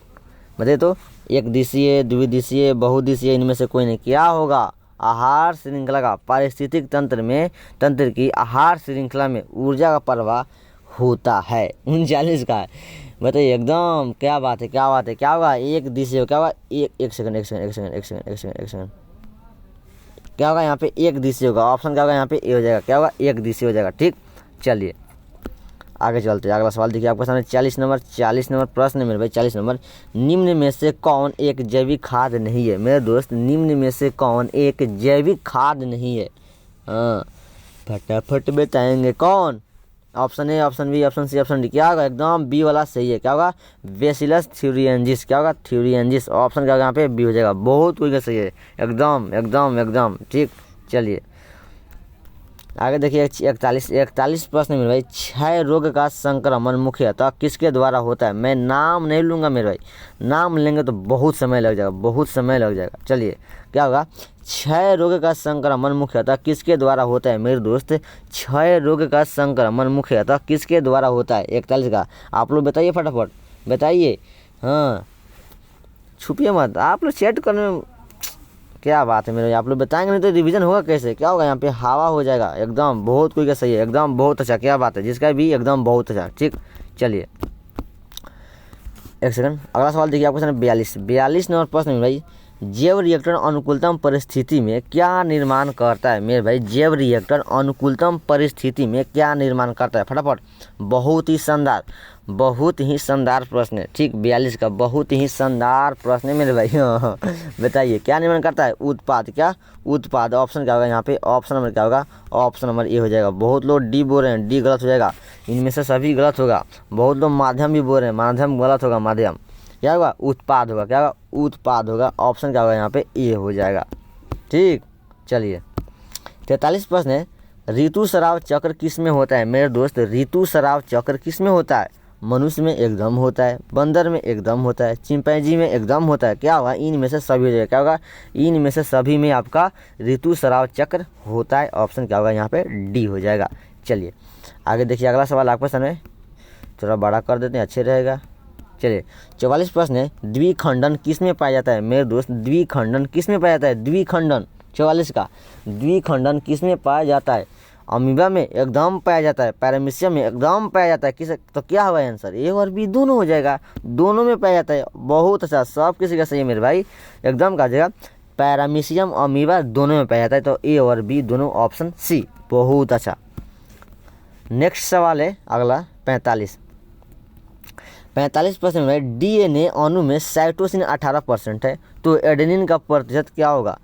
बताइए तो एक दिशीय द्विदिशीय बहुदिशीय इनमें से कोई नहीं, क्या होगा आहार श्रृंखला का, पारिस्थितिक तंत्र की आहार श्रृंखला में ऊर्जा का प्रवाह होता है। 39 का बताइए एकदम क्या बात है, क्या होगा एक दिशा, क्या होगा एक सेकंड क्या होगा यहाँ पे एक दिशा होगा, ऑप्शन क्या होगा यहाँ पे ए हो जाएगा, क्या होगा एक दिशा हो जाएगा, ठीक। चलिए आगे चलते हैं, अगला सवाल देखिए आपके सामने 40 नंबर प्रश्न मेरे भाई 40 नंबर, निम्न में से कौन एक जैविक खाद नहीं है मेरे दोस्त, निम्न में से कौन एक जैविक खाद नहीं है, हाँ फटाफट बताएंगे कौन, option A option B option C option D, क्या होगा एकदम बी वाला सही है, क्या होगा बेसिलस थ्यूरिएंसिस, क्या होगा थ्यूरिएंसिस, ऑप्शन क्या होगा यहाँ पे बी हो जाएगा। बहुत कोई का सही है एकदम, ठीक। चलिए आगे देखिए 41 प्रश्न में भाई, क्षय रोग का संक्रमण मुख्यतः किसके द्वारा होता है, मैं नाम नहीं लूँगा मेरे भाई, नाम लेंगे तो बहुत समय लग जाएगा, चलिए क्या होगा क्षय रोग का संक्रमण मुख्यतः किसके द्वारा होता है मेरे दोस्त, क्षय रोग का संक्रमण मुख्यतः किसके द्वारा होता है 41 का, आप लोग बताइए फटाफट बताइए, हाँ छुपिए मत, आप लोग चैट करने में क्या बात है मेरे, आप लोग बताएंगे नहीं तो रिवीजन होगा कैसे, क्या होगा यहाँ पे हवा हो जाएगा, एकदम बहुत कोई का सही है, एकदम बहुत अच्छा, क्या बात है जिसका भी एकदम बहुत अच्छा, ठीक। चलिए एक सेकंड अगला सवाल देखिए आपके सामने 42 नंबर प्रश्न में भाई, जैव रिएक्टर अनुकूलतम परिस्थिति में क्या निर्माण करता है मेरे भाई? जैव रिएक्टर अनुकूलतम परिस्थिति में क्या निर्माण करता है? फटाफट, बहुत ही शानदार प्रश्न है। ठीक, 42 का बहुत ही शानदार प्रश्न है मेरे भाई। बताइए क्या निर्माण करता है? उत्पाद। क्या उत्पाद? ऑप्शन क्या होगा यहाँ पे? ऑप्शन नंबर क्या होगा? ऑप्शन नंबर ए हो जाएगा। बहुत लोग डी बोल रहे हैं, डी गलत हो जाएगा, इनमें से सभी गलत होगा। बहुत लोग माध्यम भी बोल रहे हैं, माध्यम गलत होगा, माध्यम क्या होगा? उत्पाद होगा। क्या होगा? उत्पाद होगा। ऑप्शन क्या होगा यहाँ पे? ए हो जाएगा। ठीक, चलिए 43 प्रश्न है, ऋतुस्राव चक्र किस में होता है मेरे दोस्त? ऋतुस्राव चक्र किस में होता है? मनुष्य में एकदम होता है, बंदर में एकदम होता है, चिंपैंजी में एकदम होता है। क्या होगा? इनमें से सभी हो जाएगा। क्या होगा? इनमें से सभी में आपका ऋतुस्राव चक्र होता है। ऑप्शन क्या होगा यहाँ पे? डी हो जाएगा। चलिए आगे देखिए, अगला सवाल आपके सामने, थोड़ा बड़ा कर देते हैं, अच्छे रहेगा। चलिए 44 प्रश्न है, द्विखंडन किस में पाया जाता है मेरे दोस्त? द्विखंडन किस में पाया जाता है? द्विखंडन 44 का द्विखंडन किस में पाया जाता है? अमीबा में एकदम पाया जाता है, पैरामीशियम में एकदम पाया जाता है। किस तो क्या होगा आंसर? ए और बी दोनों हो जाएगा, दोनों में पाया जाता है। बहुत अच्छा, सब किसी का सही है मेरे भाई, एकदम का जाएगा। पैरामीशियम अमीबा दोनों में पाया जाता है, तो ए और बी दोनों, ऑप्शन सी। बहुत अच्छा। नेक्स्ट सवाल है अगला 45 प्रश्न में, डीएनए अणु में साइटोसिन 18% है, तो एडेनिन का प्रतिशत क्या होगा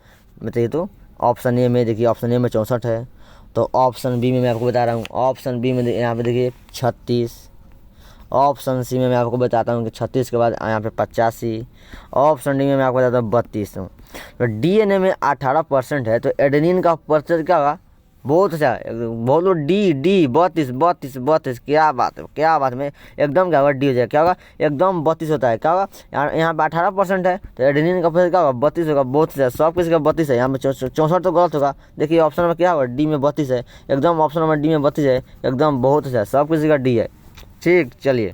बताइए? तो ऑप्शन ए में देखिए, ऑप्शन ए में 64 है, तो ऑप्शन बी में मैं आपको बता रहा हूँ, ऑप्शन बी में यहाँ पे देखिए 36, ऑप्शन सी में मैं आपको बताता हूँ कि 36 के बाद यहाँ पे 85, ऑप्शन डी में मैं आपको बताता हूँ 32 हूँ। तो डीएनए में 18% है, तो एडेनिन का प्रतिशत क्या होगा? बहुत अच्छा, बहुत लोग डी 32। क्या बात है, क्या बात में एकदम क्या होगा? डी हो जाएगा। क्या होगा? एकदम 32 होता है। क्या होगा? यहाँ पे 18% है, तो एडेनिन का प्रतिशत क्या होगा? 32 होगा। बहुत अच्छा, सब किसी का 32 है, यहाँ पे 64 तो गलत होगा। देखिए ऑप्शन नंबर क्या होगा? डी में 32 है, एकदम ऑप्शन नंबर डी में 32 है, एकदम बहुत अच्छा, सब किसी का डी है। ठीक, चलिए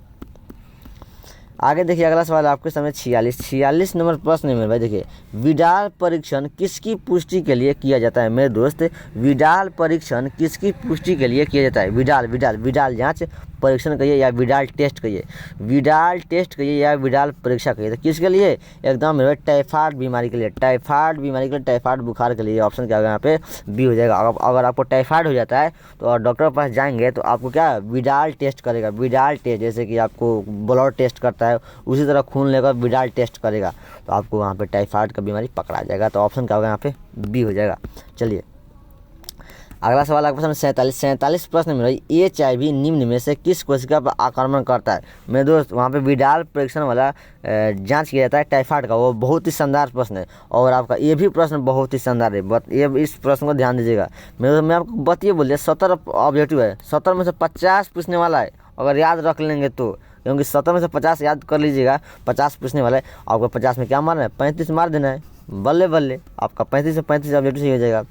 आगे देखिए, अगला सवाल आपके सामने 46 नंबर प्रश्न है मेरे भाई। देखिए, विडाल परीक्षण किसकी पुष्टि के लिए किया जाता है मेरे दोस्त? विडाल परीक्षण किसकी पुष्टि के लिए किया जाता है? विडाल जांच परीक्षण कहिए या विडाल टेस्ट कहिए, विडाल टेस्ट कहिए या विडाल परीक्षा कहिए, तो किसके लिए? एकदम मेरे भाई टाइफाइड बीमारी के लिए, टाइफाइड बुखार के लिए। ऑप्शन क्या होगा यहाँ पे? बी हो जाएगा। अगर आपको टाइफाइड हो जाता है तो डॉक्टर के पास जाएंगे तो आपको क्या विडाल टेस्ट करेगा। विडाल टेस्ट जैसे कि आपको ब्लड टेस्ट करता है, उसी तरह खून लेकर विडाल टेस्ट करेगा, तो आपको वहाँ पे टाइफाइड का बीमारी पकड़ा जाएगा। तो ऑप्शन क्या होगा यहाँ पे? बी हो जाएगा। चलिए अगला सवाल आपके सामने 47 प्रश्न में रही, HIV निम्न में से किस कोशिका पर आक्रमण करता है मेरे दोस्त? वहाँ पे विडाल परीक्षण वाला जांच किया जाता है टाइफाइड का, वो बहुत ही शानदार प्रश्न है। और आपका ये भी प्रश्न बहुत ही शानदार है, ये इस प्रश्न को ध्यान दीजिएगा। मैं आपको बतिए बोलिए 70 ऑब्जेक्टिव है, 70 में से 50 पूछने वाला है, अगर याद रख लेंगे तो, क्योंकि 70 में से 50 याद कर लीजिएगा, 50 पूछने वाला है। आपको 50 में क्या मारना है? 35 मार देना है, बल्ले आपका 35 से 35 ऑब्जेक्टिव सही हो जाएगा।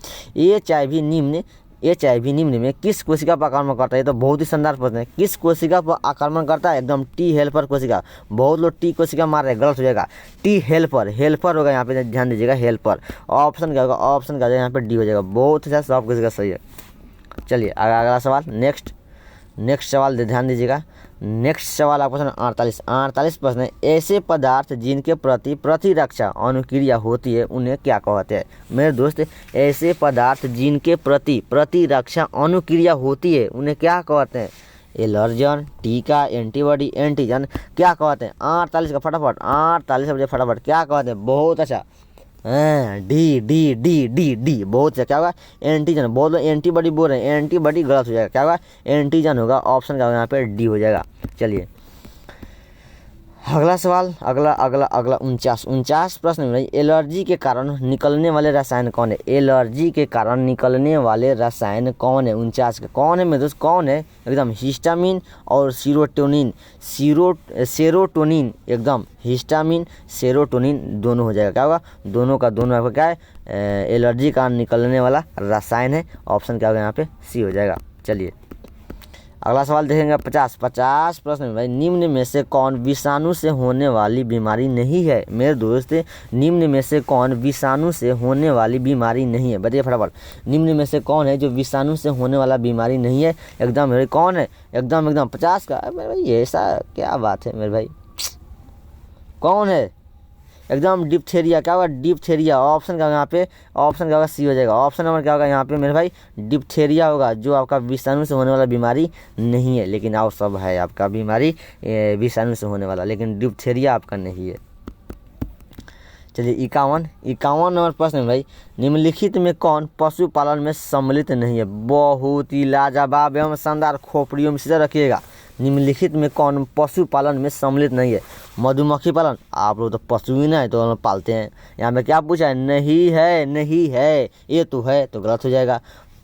HIV निम्न में किस कोशिका पर आक्रमण करता है? तो बहुत ही शानदार प्रश्न है। किस कोशिका पर आक्रमण करता है? एकदम टी हेल्पर कोशिका। बहुत लोग टी कोशिका मार रहे हैं, गलत हो जाएगा। टी हेल्पर होगा यहाँ पे, ध्यान दीजिएगा, हेल्पर। ऑप्शन क्या होगा? ऑप्शन क्या यहाँ पे? डी हो जाएगा। बहुत अच्छा, सब कोशिका सही है। चलिए अगला सवाल, नेक्स्ट सवाल ध्यान दीजिएगा। नेक्स्ट सवाल आपको 48 प्रश्न है, ऐसे पदार्थ जिनके प्रति प्रतिरक्षा अनुक्रिया होती है उन्हें क्या कहते हैं मेरे दोस्त? ऐसे पदार्थ जिनके प्रति प्रतिरक्षा अनुक्रिया होती है उन्हें क्या कहते हैं? एलर्जन, टीका, एंटीबॉडी, एंटीजन, क्या कहते हैं? 48 का फटाफट, 48 फटाफट क्या कहते हैं? बहुत अच्छा, डी बहुत अच्छा। क्या होगा? एंटीजन। बहुत लोग एंटीबॉडी बोल रहे हैं, एंटीबॉडी गलत हो जाएगा। क्या होगा? एंटीजन होगा। ऑप्शन क्या होगा यहाँ पे? डी हो जाएगा। चलिए अगला सवाल, अगला 49 प्रश्न में, एलर्जी के कारण निकलने वाले रसायन कौन है? एलर्जी के कारण निकलने वाले रसायन कौन है? 49 का कौन है मेरे दोस्त? कौन है? एकदम हिस्टामिन और सेरोटोनिन, एकदम हिस्टामिन सेरोटोनिन दोनों हो जाएगा। क्या होगा? दोनों का दोनों आपका क्या है? एलर्जी का निकलने वाला रसायन है। ऑप्शन क्या होगा यहाँ पे? सी हो जाएगा। चलिए अगला सवाल देखेंगे 50 प्रश्न में, भाई निम्न में से कौन विषाणु से होने वाली बीमारी नहीं है मेरे दोस्त? निम्न में से कौन विषाणु से होने वाली बीमारी नहीं है? बताइए फटाफट, निम्न में से कौन है जो विषाणु से होने वाला बीमारी नहीं है? एकदम मेरे कौन है? एकदम 50 का मेरे भाई, ऐसा क्या बात है मेरे भाई, कौन है? एकदम डिप्थेरिया, क्या होगा डिप्थेरिया। ऑप्शन क्या होगा यहाँ पे, ऑप्शन क्या होगा सी हो जाएगा। ऑप्शन नंबर क्या होगा यहाँ पे मेरे भाई, डिप्थेरिया होगा, जो आपका विषाणु से होने वाला बीमारी नहीं है, लेकिन और सब है आपका बीमारी विषाणु से होने वाला, लेकिन डिप्थेरिया आपका नहीं है। चलिए 51 नंबर प्रश्न है भाई, निम्नलिखित में कौन पशुपालन में सम्मिलित नहीं है। बहुत ही लाजवाब एवं शानदार, खोपड़ियों में सीधा रखिएगा। निम्नलिखित में कौन पशुपालन में सम्मिलित नहीं है। मधुमक्खी पालन, आप लोग तो पशु ही ना है तो हम पालते हैं। यहाँ पे क्या पूछा है, नहीं है, नहीं है, ये तो है, तो गलत हो जाएगा।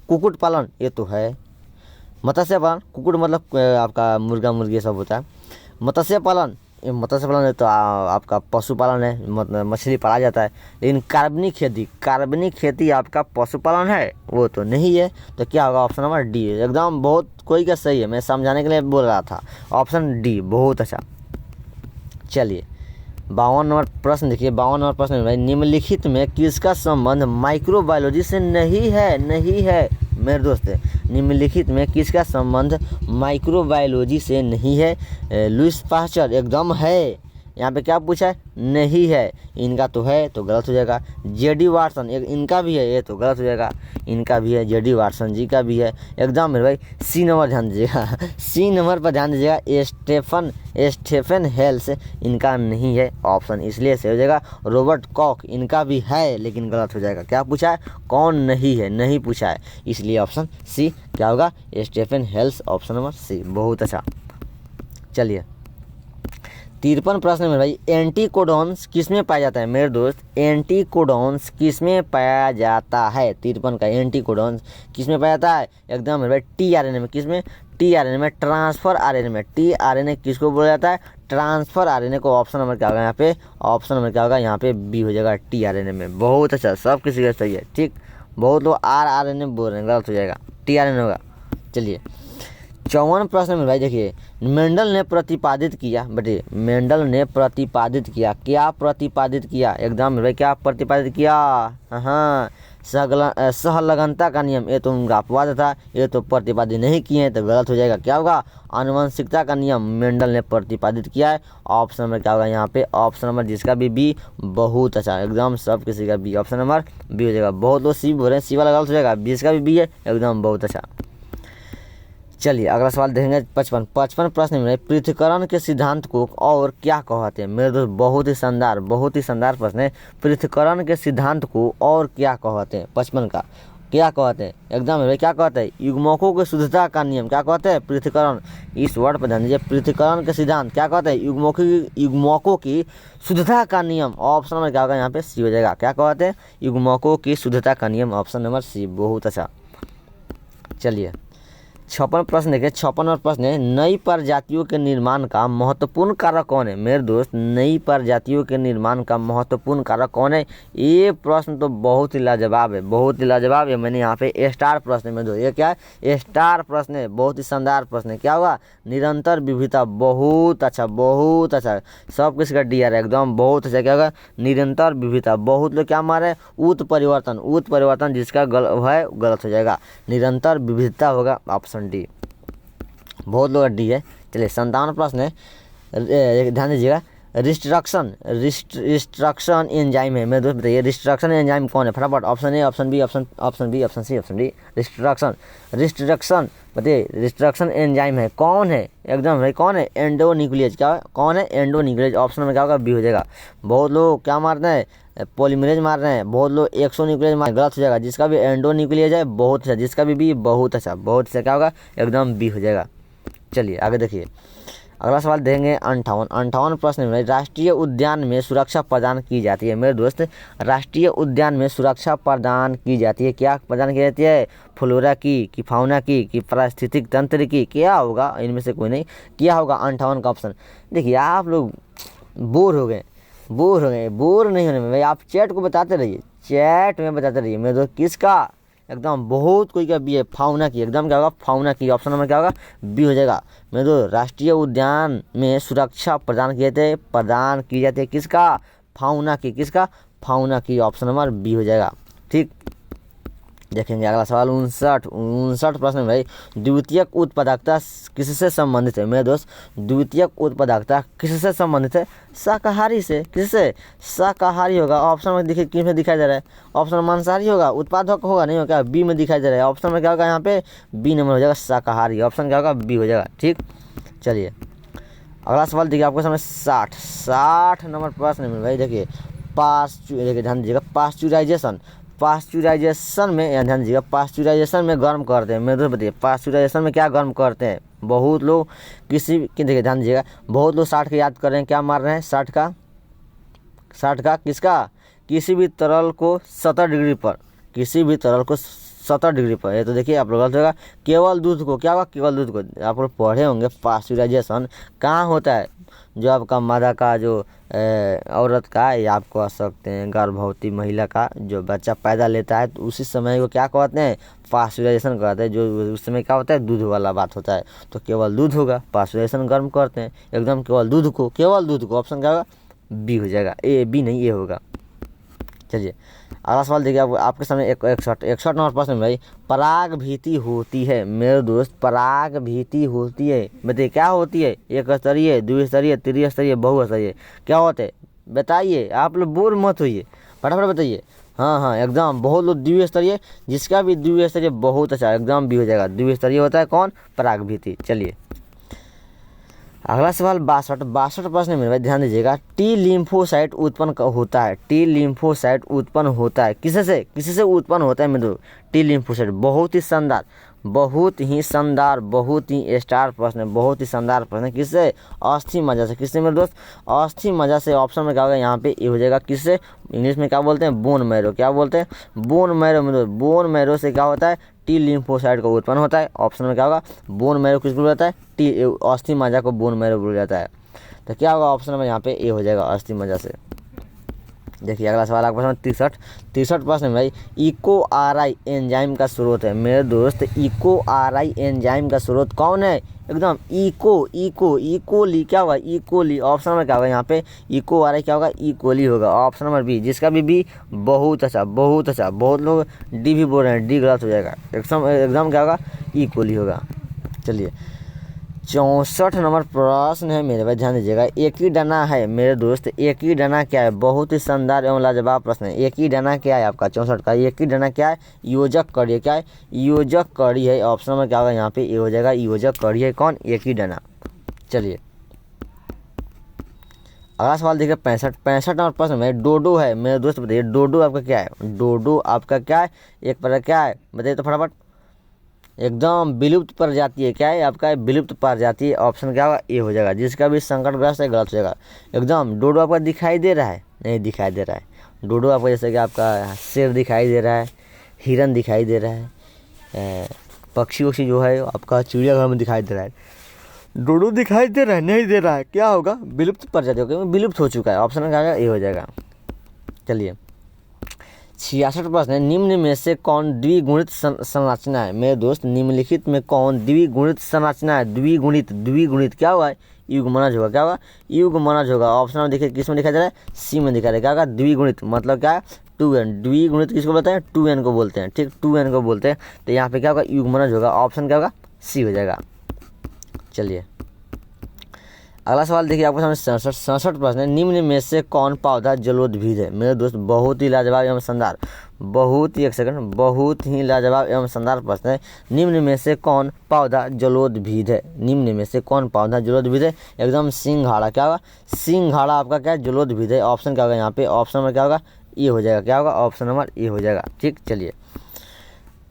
कुक्कुट पालन, ये तो है। मत्स्य पालन, कुक्कुट मतलब आपका मुर्गा मुर्गी सब होता है। मत्स्य पालन, ये मत्स्य पालन है तो आपका पशुपालन है, मछली पाला जाता है। लेकिन कार्बनिक खेती आपका पशुपालन है, वो तो नहीं है। तो क्या होगा, ऑप्शन नंबर डी। एकदम बहुत कोई का सही है, मैं समझाने के लिए बोल रहा था। ऑप्शन डी, बहुत अच्छा। चलिए 52 नंबर प्रश्न देखिए। 52 नंबर प्रश्न भाई, निम्नलिखित में किसका संबंध माइक्रोबायोलॉजी से नहीं है मेरे दोस्त। निम्नलिखित में किसका संबंध माइक्रोबायोलॉजी से नहीं है। लुईस पास्चर, एकदम है। यहाँ पे क्या पूछा है, नहीं है, इनका तो है, तो गलत हो जाएगा। जेडी वाटसन, इनका भी है, ये तो गलत हो जाएगा। इनका भी है, जेडी वाटसन जी का भी है, एकदम मेरे भाई। सी नंबर ध्यान दीजिएगा, सी नंबर पर ध्यान दीजिएगा। स्टेफन हेल्स, इनका नहीं है ऑप्शन, इसलिए से हो जाएगा। रॉबर्ट कॉक, इनका भी है, लेकिन गलत हो जाएगा। क्या पूछा है, कौन नहीं है, नहीं पूछा है, इसलिए ऑप्शन सी क्या होगा, स्टेफन हेल्स, ऑप्शन नंबर सी। बहुत अच्छा। चलिए 53 प्रश्न में भाई, एंटीकोडॉन्स किसमें पाया जाता है मेरे दोस्त। एंटीकोडॉन्स किसमें पाया जाता है। 53 का एंटीकोडॉन्स किसमें पाया जाता है, एकदम मेरे भाई टीआरएनए में। किसमें, टीआरएनए में, ट्रांसफर आरएनए में। टीआरएनए किसको बोला जाता है, ट्रांसफर आरएनए को। ऑप्शन नंबर क्या होगा यहाँ पे, ऑप्शन नंबर क्या होगा यहाँ पे, बी हो जाएगा, टीआरएनए में। बहुत अच्छा, सब किसी का सही है, ठीक। बहुत लोग आरएनए बोल रहे हैं, गलत हो जाएगा, टीआरएनए होगा। चलिए 54 प्रश्न में भाई देखिए, मेंडल ने प्रतिपादित किया, बेटे मेंडल ने प्रतिपादित किया, क्या प्रतिपादित किया, एकदम भाई क्या प्रतिपादित किया, हाँ सहलगनता का नियम। ये तो उनका अपवाद था, ये तो प्रतिपादित नहीं किए हैं, तो गलत हो जाएगा। क्या होगा, आनुवंशिकता का नियम मेंडल ने प्रतिपादित किया है। ऑप्शन नंबर क्या होगा यहाँ पे, ऑप्शन नंबर जिसका भी बी। बहुत अच्छा, एकदम सब किसी का बी, ऑप्शन नंबर बी हो जाएगा। बहुत लोग सी बोल रहे हैं, सी वाला गलत हो जाएगा, जिसका भी बी है, एकदम बहुत अच्छा। चलिए अगला सवाल देखेंगे 55 प्रश्न में, पृथक्करण के सिद्धांत को और क्या कहते हैं मेरे दोस्त। बहुत ही शानदार प्रश्न है। पृथक्करण के सिद्धांत को और क्या कहते हैं, 55 का क्या कहते हैं, एकदम क्या कहते हैं, युग्मकों की शुद्धता का नियम। क्या कहते हैं, पृथक्करण, इस वर्ड पर ध्यान दीजिए। पृथक्करण के सिद्धांत क्या कहते हैं, युग्मकों की शुद्धता का नियम। ऑप्शन नंबर क्या होगा यहाँ पे, सी हो जाएगा। क्या कहते हैं, युग्मकों की शुद्धता का नियम, ऑप्शन नंबर सी। बहुत अच्छा। चलिए 56 प्रश्न देखिए। 56 प्रश्न है, नई प्रजातियों के निर्माण का महत्वपूर्ण कारक कौन है मेरे दोस्त। नई प्रजातियों के निर्माण का महत्वपूर्ण कारक कौन है। ये प्रश्न तो बहुत ही लाजवाब है, मैंने यहाँ पे स्टार प्रश्न में दो, ये क्या है, स्टार प्रश्न है, बहुत ही शानदार प्रश्न है। क्या होगा, निरंतर विविधता। बहुत अच्छा, सब किसी का डी आ रहा है, एकदम बहुत अच्छा। क्या होगा, निरंतर विविधता। बहुत लोग क्या मारे, उत्परिवर्तन जिसका है गलत हो जाएगा, निरंतर विविधता होगा, ऑप्शन डी। बहुत लोग डी है। चलिए 57 प्रश्न है, ध्यान दीजिएगा। रिस्ट्रक्शन एंजाइम है मेरे दोस्त, बताइए रिस्ट्रक्शन एंजाइम कौन है फटाफट। Option A, option B, option B, option C, option D. Restriction बताइए, रिस्ट्रक्शन एंजाइम है कौन है, एकदम भाई कौन है, एंडोन्यूक्लियस। क्या कौन है, एंडोन्यूक्लियस। ऑप्शन में क्या होगा, बी हो जाएगा। बहुत लोग क्या मारते हैं, पॉलीमरेज मार रहे हैं, बहुत लोग एक्सोन्यूक्लियस मार, गलत हो जाएगा। जिसका भी एंडोन्यूक्लियस है बहुत अच्छा, जिसका भी बी बहुत अच्छा, क्या होगा, एकदम बी हो जाएगा। चलिए आगे देखिए, अगला सवाल देंगे 58 प्रश्न में, राष्ट्रीय उद्यान में सुरक्षा प्रदान की जाती है मेरे दोस्त। राष्ट्रीय उद्यान में सुरक्षा प्रदान की जाती है, क्या प्रदान की जाती है, फ्लोरा की फाउना की पारिस्थितिक तंत्र की, क्या होगा, इनमें से कोई नहीं, क्या होगा 58 का ऑप्शन। देखिए आप लोग बोर हो गए, बोर नहीं होने में भाई, आप चैट को बताते रहिए, चैट में बताते रहिए मेरे दोस्त। किसका, एकदम बहुत कोई का बी है, फाउना की, एकदम क्या होगा, फाउना की। ऑप्शन नंबर क्या होगा, बी हो जाएगा। मेरे दोस्त राष्ट्रीय उद्यान में सुरक्षा प्रदान की जाती है किसका, फाउना की, किसका, फाउना की। ऑप्शन नंबर बी हो जाएगा, ठीक। देखेंगे अगला सवाल 59 प्रश्न में भाई द्वितीयक उत्पादकता किससे संबंधित है मेरे दोस्त। द्वितीयक उत्पादकता किससे संबंधित है, शाकाहारी से। किससे, शाकाहारी होगा। ऑप्शन में देखिए किस में दिखाई दे रहा है, ऑप्शन मांसाहारी होगा, उत्पादक होगा, नहीं होगा, बी में दिखाई दे रहा है। ऑप्शन में क्या होगा यहाँ पे, बी नंबर हो जाएगा शाकाहारी। ऑप्शन क्या होगा, बी हो जाएगा। ठीक, चलिए अगला सवाल देखिए आपके सामने 60 नंबर प्रश्न में भाई देखिए देखिए ध्यान दीजिएगा, पास्चुराइजेशन में ध्यान दीजिएगा, पास्चुराइजेशन में गर्म करते हैं मेरे दोस्त। बताइए पास्चुराइजेशन में क्या गर्म करते हैं। बहुत लोग देखिए ध्यान दीजिएगा, बहुत लोग 60 का याद कर रहे हैं, क्या मार रहे हैं 60 का किसका, किसी भी तरल को 70 डिग्री पर, किसी भी तरल को 70 डिग्री पर। ये तो देखिए आप लोग गलत होगा, केवल दूध को, क्या होगा, केवल दूध को। आप लोग पढ़े होंगे पास्चुराइजेशन कहाँ होता है, जो आपका मादा का जो औरत का, या आप कह सकते हैं गर्भवती महिला का जो बच्चा पैदा लेता है, तो उसी समय को क्या कहते हैं, पास्चुराइजेशन कहते हैं। जो उस समय क्या होता है, दूध वाला बात होता है, तो केवल दूध होगा, पास्चुराइजेशन गर्म करते हैं एकदम केवल दूध को, केवल दूध को। ऑप्शन क्या होगा, बी हो जाएगा, ए बी नहीं ए होगा। चलिए अगला सवाल देखिए आपके सामने 61 नंबर प्रश्न में भाई पराग भीति होती है मेरे दोस्त, पराग भीति होती है। बताइए क्या होती है, एक स्तरीय, द्विस्तरीय, त्रिस्तरीय, बहुस्तरीय, क्या होते हैं बताइए। आप लोग बोर मत होइए, फटाफट बताइए। हाँ एकदम, बहुत लोग द्विस्तरीय, जिसका भी द्विस्तरीय बहुत अच्छा, एकदम भी हो जाएगा। द्विस्तरीय होता है कौन, पराग भीति। चलिए अगला सवाल 62 प्रश्न में भाई ध्यान दीजिएगा, टी लिम्फोसाइट उत्पन्न होता है, टी लिम्फोसाइट उत्पन्न होता है किससे उत्पन्न होता है मेरे। टी लिम्फोसाइट, बहुत ही शानदार, बहुत ही स्टार प्रश्न, बहुत ही शानदार प्रश्न। किससे, अस्थि मज्जा से। किससे मेरे दोस्त, अस्थि मज्जा से। ऑप्शन में क्या होगा यहाँ पे, ये हो जाएगा। किससे, इंग्लिश में क्या बोलते हैं, बोन मैरो। क्या बोलते हैं, बोन मैरो मेरे दोस्त। बोन मैरो से क्या होता है, टी लिम्फोसाइट का उत्पन्न होता है। ऑप्शन में क्या होगा, बोन मैरो किसको बोला जाता है, टी अस्थि मज्जा को बोन मैरो बोला जाता है। तो क्या होगा ऑप्शन में यहाँ पे, ए हो जाएगा, अस्थि मज्जा से। देखिए अगला सवाल आपका 63 प्रश्न में भाई इको आरआई एंजाइम का स्रोत है मेरे दोस्त। इको आरआई एंजाइम का स्रोत कौन है, एकदम इकोली। क्या होगा, इकोली। ऑप्शन में क्या होगा यहाँ पे, इको आरआई क्या होगा, इकोली होगा। ऑप्शन नंबर बी, जिसका भी बहुत अच्छा। बहुत लोग डी भी बोल रहे हैं, डी गलत हो जाएगा। एकदम क्या होगा, इकोली होगा। चलिए 64 नंबर प्रश्न है मेरे भाई, ध्यान दीजिएगा, एक ही दाना है मेरे दोस्त। एक ही दाना क्या है, बहुत ही शानदार एवं लाजवाब प्रश्न है। एक ही दाना क्या है आपका 64 का, एक ही दाना क्या है, योजक कड़ी है। क्या है, योजक कड़ी है। ऑप्शन में क्या होगा यहाँ पे, ये हो जाएगा, योजक कड़ी है कौन, एक ही दाना। चलिए अगला सवाल देखिए 65 नंबर प्रश्न में डोडो है मेरे दोस्त। बताइए डोडो आपका क्या है, डोडो आपका क्या है, एक पर क्या है बताइए तो फटाफट। एकदम विलुप्त प्रजाति है। क्या है आपका, विलुप्त प्रजाति। ऑप्शन क्या होगा, ए हो जाएगा। जिसका भी संकटग्रस्त है, गलत हो जाएगा। एकदम डोडो आपका दिखाई दे रहा है, नहीं दिखाई दे रहा है। डोडो आपका जैसे कि आपका शेर दिखाई दे रहा है, हिरन दिखाई दे रहा है, पक्षी वक्षी जो है आपका चिड़ियाघर में दिखाई दे रहा है। डोडो दिखाई दे रहा है, नहीं दे रहा है, क्या होगा, विलुप्त प्रजाति होगा, विलुप्त हो चुका है। ऑप्शन क्या होगा, ए हो जाएगा। चलिए 66 प्रश्न है, निम्न में से कौन द्विगुणित संरचना है मेरे दोस्त। निम्नलिखित में कौन द्विगुणित संरचना है। द्विगुणित क्या हुआ है, युग्मनज होगा। क्या होगा, युग्मनज होगा। ऑप्शन में देखिए किस में दिखाई दे रहा है, सी में दिखा रहा है। क्या होगा, द्विगुणित मतलब क्या है, 2n। द्विगुणित किसको बोलते हैं, 2n को बोलते हैं। ठीक, 2n को बोलते हैं। तो यहाँ पे क्या होगा, युग्मनज होगा। ऑप्शन क्या होगा, सी हो जाएगा। चलिए अगला सवाल देखिए आपके सामने 67 प्रश्न है, निम्न में से कौन पौधा जलोद्भिद है मेरे दोस्त। बहुत ही लाजवाब एवं शानदार, बहुत ही लाजवाब एवं शानदार प्रश्न है। निम्न में से कौन पौधा जलोद्भिद है, निम्न में से कौन पौधा जलोद्भिद है। एकदम सिंघाड़ा। क्या होगा, सिंघाड़ा आपका क्या है, जलोद्भिद है। ऑप्शन क्या होगा यहाँ पे, ऑप्शन नंबर क्या होगा, ये हो जाएगा। क्या होगा, ऑप्शन नंबर ए हो जाएगा। ठीक, चलिए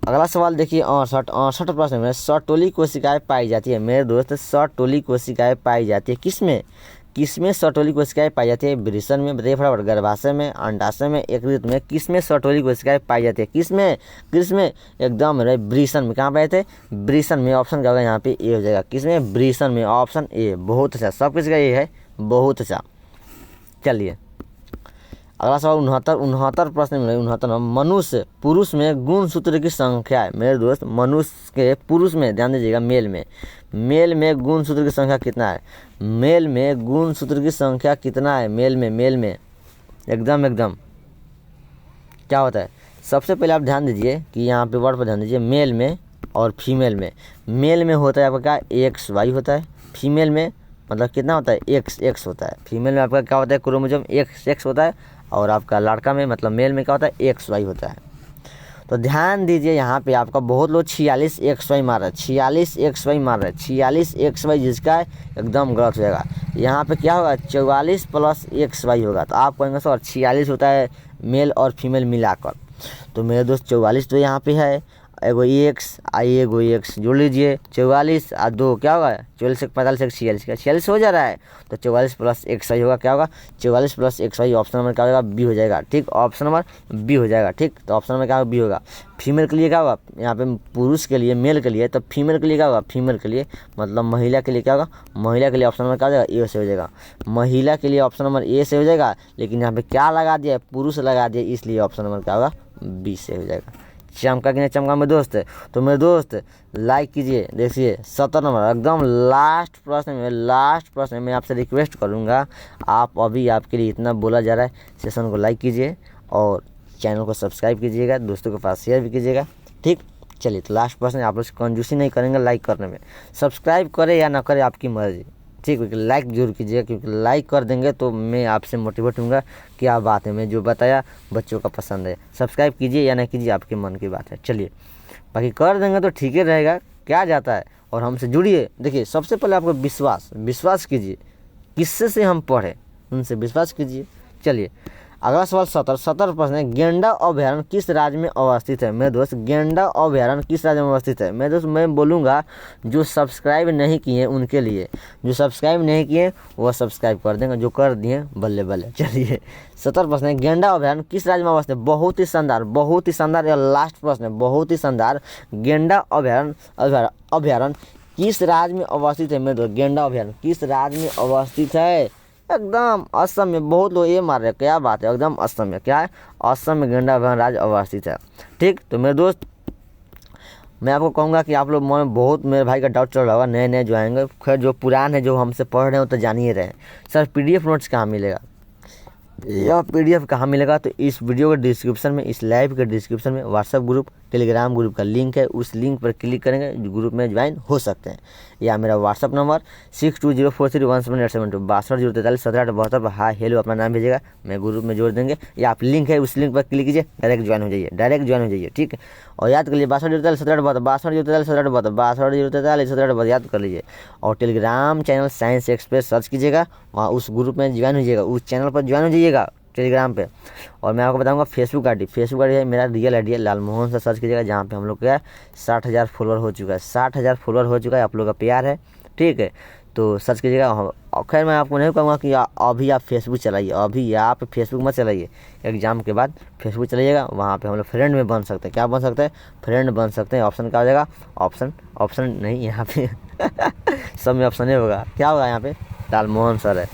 अगला सवाल देखिए 68 प्रश्न में सर्टोली कोशिकाएं पाई जाती है मेरे दोस्त। सर्टोली कोशिकाएं पाई जाती है किसमें सर्टोली कोशिकाएं पाई जाती है। वृषण में, बताइए फटाफट, गर्भाशय में, अंडाशय में, यकृत में, किसमें सर्टोली कोशिकाएं पाई जाती है। किसमें एकदम वृषण में। कहाँ पाए थे, वृषण में। ऑप्शन क्या होगा यहाँ पे, ए हो जाएगा। किसमें, वृषण में। ऑप्शन ए, बहुत अच्छा, सब किसका ये है, बहुत अच्छा। चलिए अगला सवाल 69 प्रश्न में 69 मनुष्य पुरुष में गुणसूत्र की संख्या है मेरे दोस्त। मनुष्य के पुरुष में ध्यान दीजिएगा, मेल में गुणसूत्र की संख्या कितना है। मेल में गुणसूत्र की संख्या कितना है, मेल में एकदम क्या होता है, सबसे पहले आप ध्यान दीजिए कि यहाँ पे वर्ड पर ध्यान दीजिए, मेल में और फीमेल में। मेल में होता है आपका क्या, एक्स वाई होता है। फीमेल में मतलब कितना होता है, एक्स एक्स होता है। फीमेल में आपका क्या होता है, क्रोमोसोम एक्स एक्स होता है। और आपका लड़का में मतलब मेल में क्या होता है, एक्स वाई होता है। तो ध्यान दीजिए यहाँ पे आपका बहुत लोग 46 XY मार रहा है, 46 XY मार रहा है। 46 XY जिसका है एकदम गलत हो जाएगा। यहाँ पे क्या होगा, 44 प्लस XY होगा। तो आप कहेंगे सर 46 होता है मेल और फीमेल मिलाकर। तो मेरे दोस्त 44 तो यहाँ पे है, एगो एक्स आई एगो एक्स जोड़ लीजिए। 44 और 2 क्या होगा, 44 से 45 से 46 का 46 हो जा रहा है। तो 44 प्लस XY होगा, क्या होगा 44 प्लस XY। ऑप्शन नंबर क्या होगा, बी हो जाएगा। ठीक, ऑप्शन नंबर बी हो जाएगा। ठीक, तो ऑप्शन नंबर क्या होगा, बी होगा। फीमेल के लिए क्या होगा, यहाँ पे पुरुष के लिए मेल के लिए, तो फीमेल के लिए क्या होगा, फीमेल के लिए मतलब महिला के लिए क्या होगा, महिला के लिए ऑप्शन नंबर क्या हो जाएगा, ए से हो जाएगा। महिला के लिए ऑप्शन नंबर ए से हो जाएगा, लेकिन यहाँ पे क्या लगा दिया, पुरुष लगा दिया, इसलिए ऑप्शन नंबर क्या होगा, बी से हो जाएगा। चमका कि नहीं चमका मेरे दोस्त। तो मेरे दोस्त लाइक कीजिए। देखिए 70 नंबर एकदम लास्ट प्रश्न में मैं आपसे रिक्वेस्ट करूंगा, आप अभी आपके लिए इतना बोला जा रहा है, सेशन को लाइक कीजिए और चैनल को सब्सक्राइब कीजिएगा, दोस्तों के पास शेयर भी कीजिएगा। ठीक, चलिए तो लास्ट प्रश्न, आप लोग कंजूसी नहीं करेंगे लाइक करने में। सब्सक्राइब करें या ना करें आपकी मर्जी, ठीक, लाइक जरूर कीजिएगा, क्योंकि लाइक कर देंगे तो मैं आपसे मोटिवेट होऊंगा। क्या बात है, मैं जो बताया बच्चों का पसंद है। सब्सक्राइब कीजिए या ना कीजिए, आपके मन की बात है। चलिए, बाकी कर देंगे तो ठीक ही रहेगा, क्या जाता है। और हमसे जुड़िए। देखिए सबसे पहले आपको विश्वास कीजिए, किससे से हम पढ़े उनसे विश्वास कीजिए। चलिए अगला सवाल 70 प्रश्न है, गेंडा अभयारण्य किस राज्य में अवस्थित है। मेरे दोस्त गेंडा अभयारण्य किस राज्य में अवस्थित है। मेरे दोस्त मैं बोलूँगा जो सब्सक्राइब नहीं किए उनके लिए, जो सब्सक्राइब नहीं किए वो सब्सक्राइब कर देंगे, जो कर दिए बल्ले बल्ले। चलिए 70 प्रश्न है, गेंडा अभयारण्य किस राज्य में अवस्थित है। बहुत ही शानदार यह लास्ट प्रश्न है, बहुत ही शानदार। गेंडा अभयारण्य किस राज्य में अवस्थित है। मेरे दोस्त गेंडा अभयारण्य किस राज्य में अवस्थित है, एकदम असम में। बहुत लोग ये मार रहे हैं, क्या बात है, एकदम असम में। क्या है, असम में गेंडा अभयारण्य राज्य अवस्थित है। ठीक, तो मेरे दोस्त मैं आपको कहूँगा कि आप लोग में बहुत मेरे भाई का डाउट चल रहा होगा, नए जो आएंगे, खैर जो पुराने जो हमसे पढ़ रहे हो तो जान ही रहे हैं, सर PDF नोट्स कहाँ मिलेगा, यह PDF कहाँ मिलेगा। तो इस वीडियो के डिस्क्रिप्शन में, इस लाइव के डिस्क्रिप्शन में व्हाट्सएप ग्रुप, टेलीग्राम ग्रुप का लिंक है, उस लिंक पर क्लिक करेंगे, ग्रुप में ज्वाइन हो सकते हैं। या मेरा व्हाट्सएप नंबर 6204317872 6203377872 पर हाय हेलो अपना नाम भेजिएगा, मैं ग्रुप में जोड़ देंगे। या आप लिंक है उस लिंक पर क्लिक कीजिए, डायरेक्ट ज्वाइन हो जाइए। ठीक है, और याद कर लीजिए 6203377872 याद कर लीजिए। और Telegram channel science express search कीजिएगा, वहाँ उस ग्रुप में ज्वाइन हो जाइएगा, उस चैनल पर ज्वाइन हो जाइएगा टेलीग्राम पे। और मैं आपको बताऊंगा फेसबुक आईडी है मेरा, रियल आईडी है लालमोहन से सर्च कीजिएगा, जहाँ पे हम लोग का 60,000 फॉलोअर हो चुका है। 60,000 फॉलोअर हो चुका है, आप लोग का प्यार है। ठीक है, तो सर्च कीजिएगा। और खैर मैं आपको नहीं कहूँगा कि अभी आप फेसबुक चलाइए, अभी आप फेसबुक मत चलाइए, एग्जाम के बाद फेसबुक चलाइएगा। वहाँ पे हम लोग फ्रेंड में बन सकते हैं। क्या बन सकते हैं, फ्रेंड बन सकते हैं। ऑप्शन क्या हो जाएगा, ऑप्शन नहीं यहाँ पे सब में ऑप्शन ही होगा। क्या होगा यहाँ पे, लालमोहन सर है।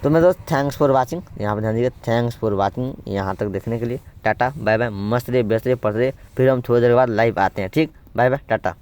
तो मैं दोस्त थैंक्स फॉर वाचिंग, यहाँ पे ध्यान दीजिए, थैंक्स फॉर वाचिंग यहाँ तक देखने के लिए। टाटा बाय बाय, मस्त रहिए, व्यस्त रहिए, पढ़ते रहिए। फिर हम थोड़ी देर बाद लाइव आते हैं। ठीक, बाय बाय, टाटा।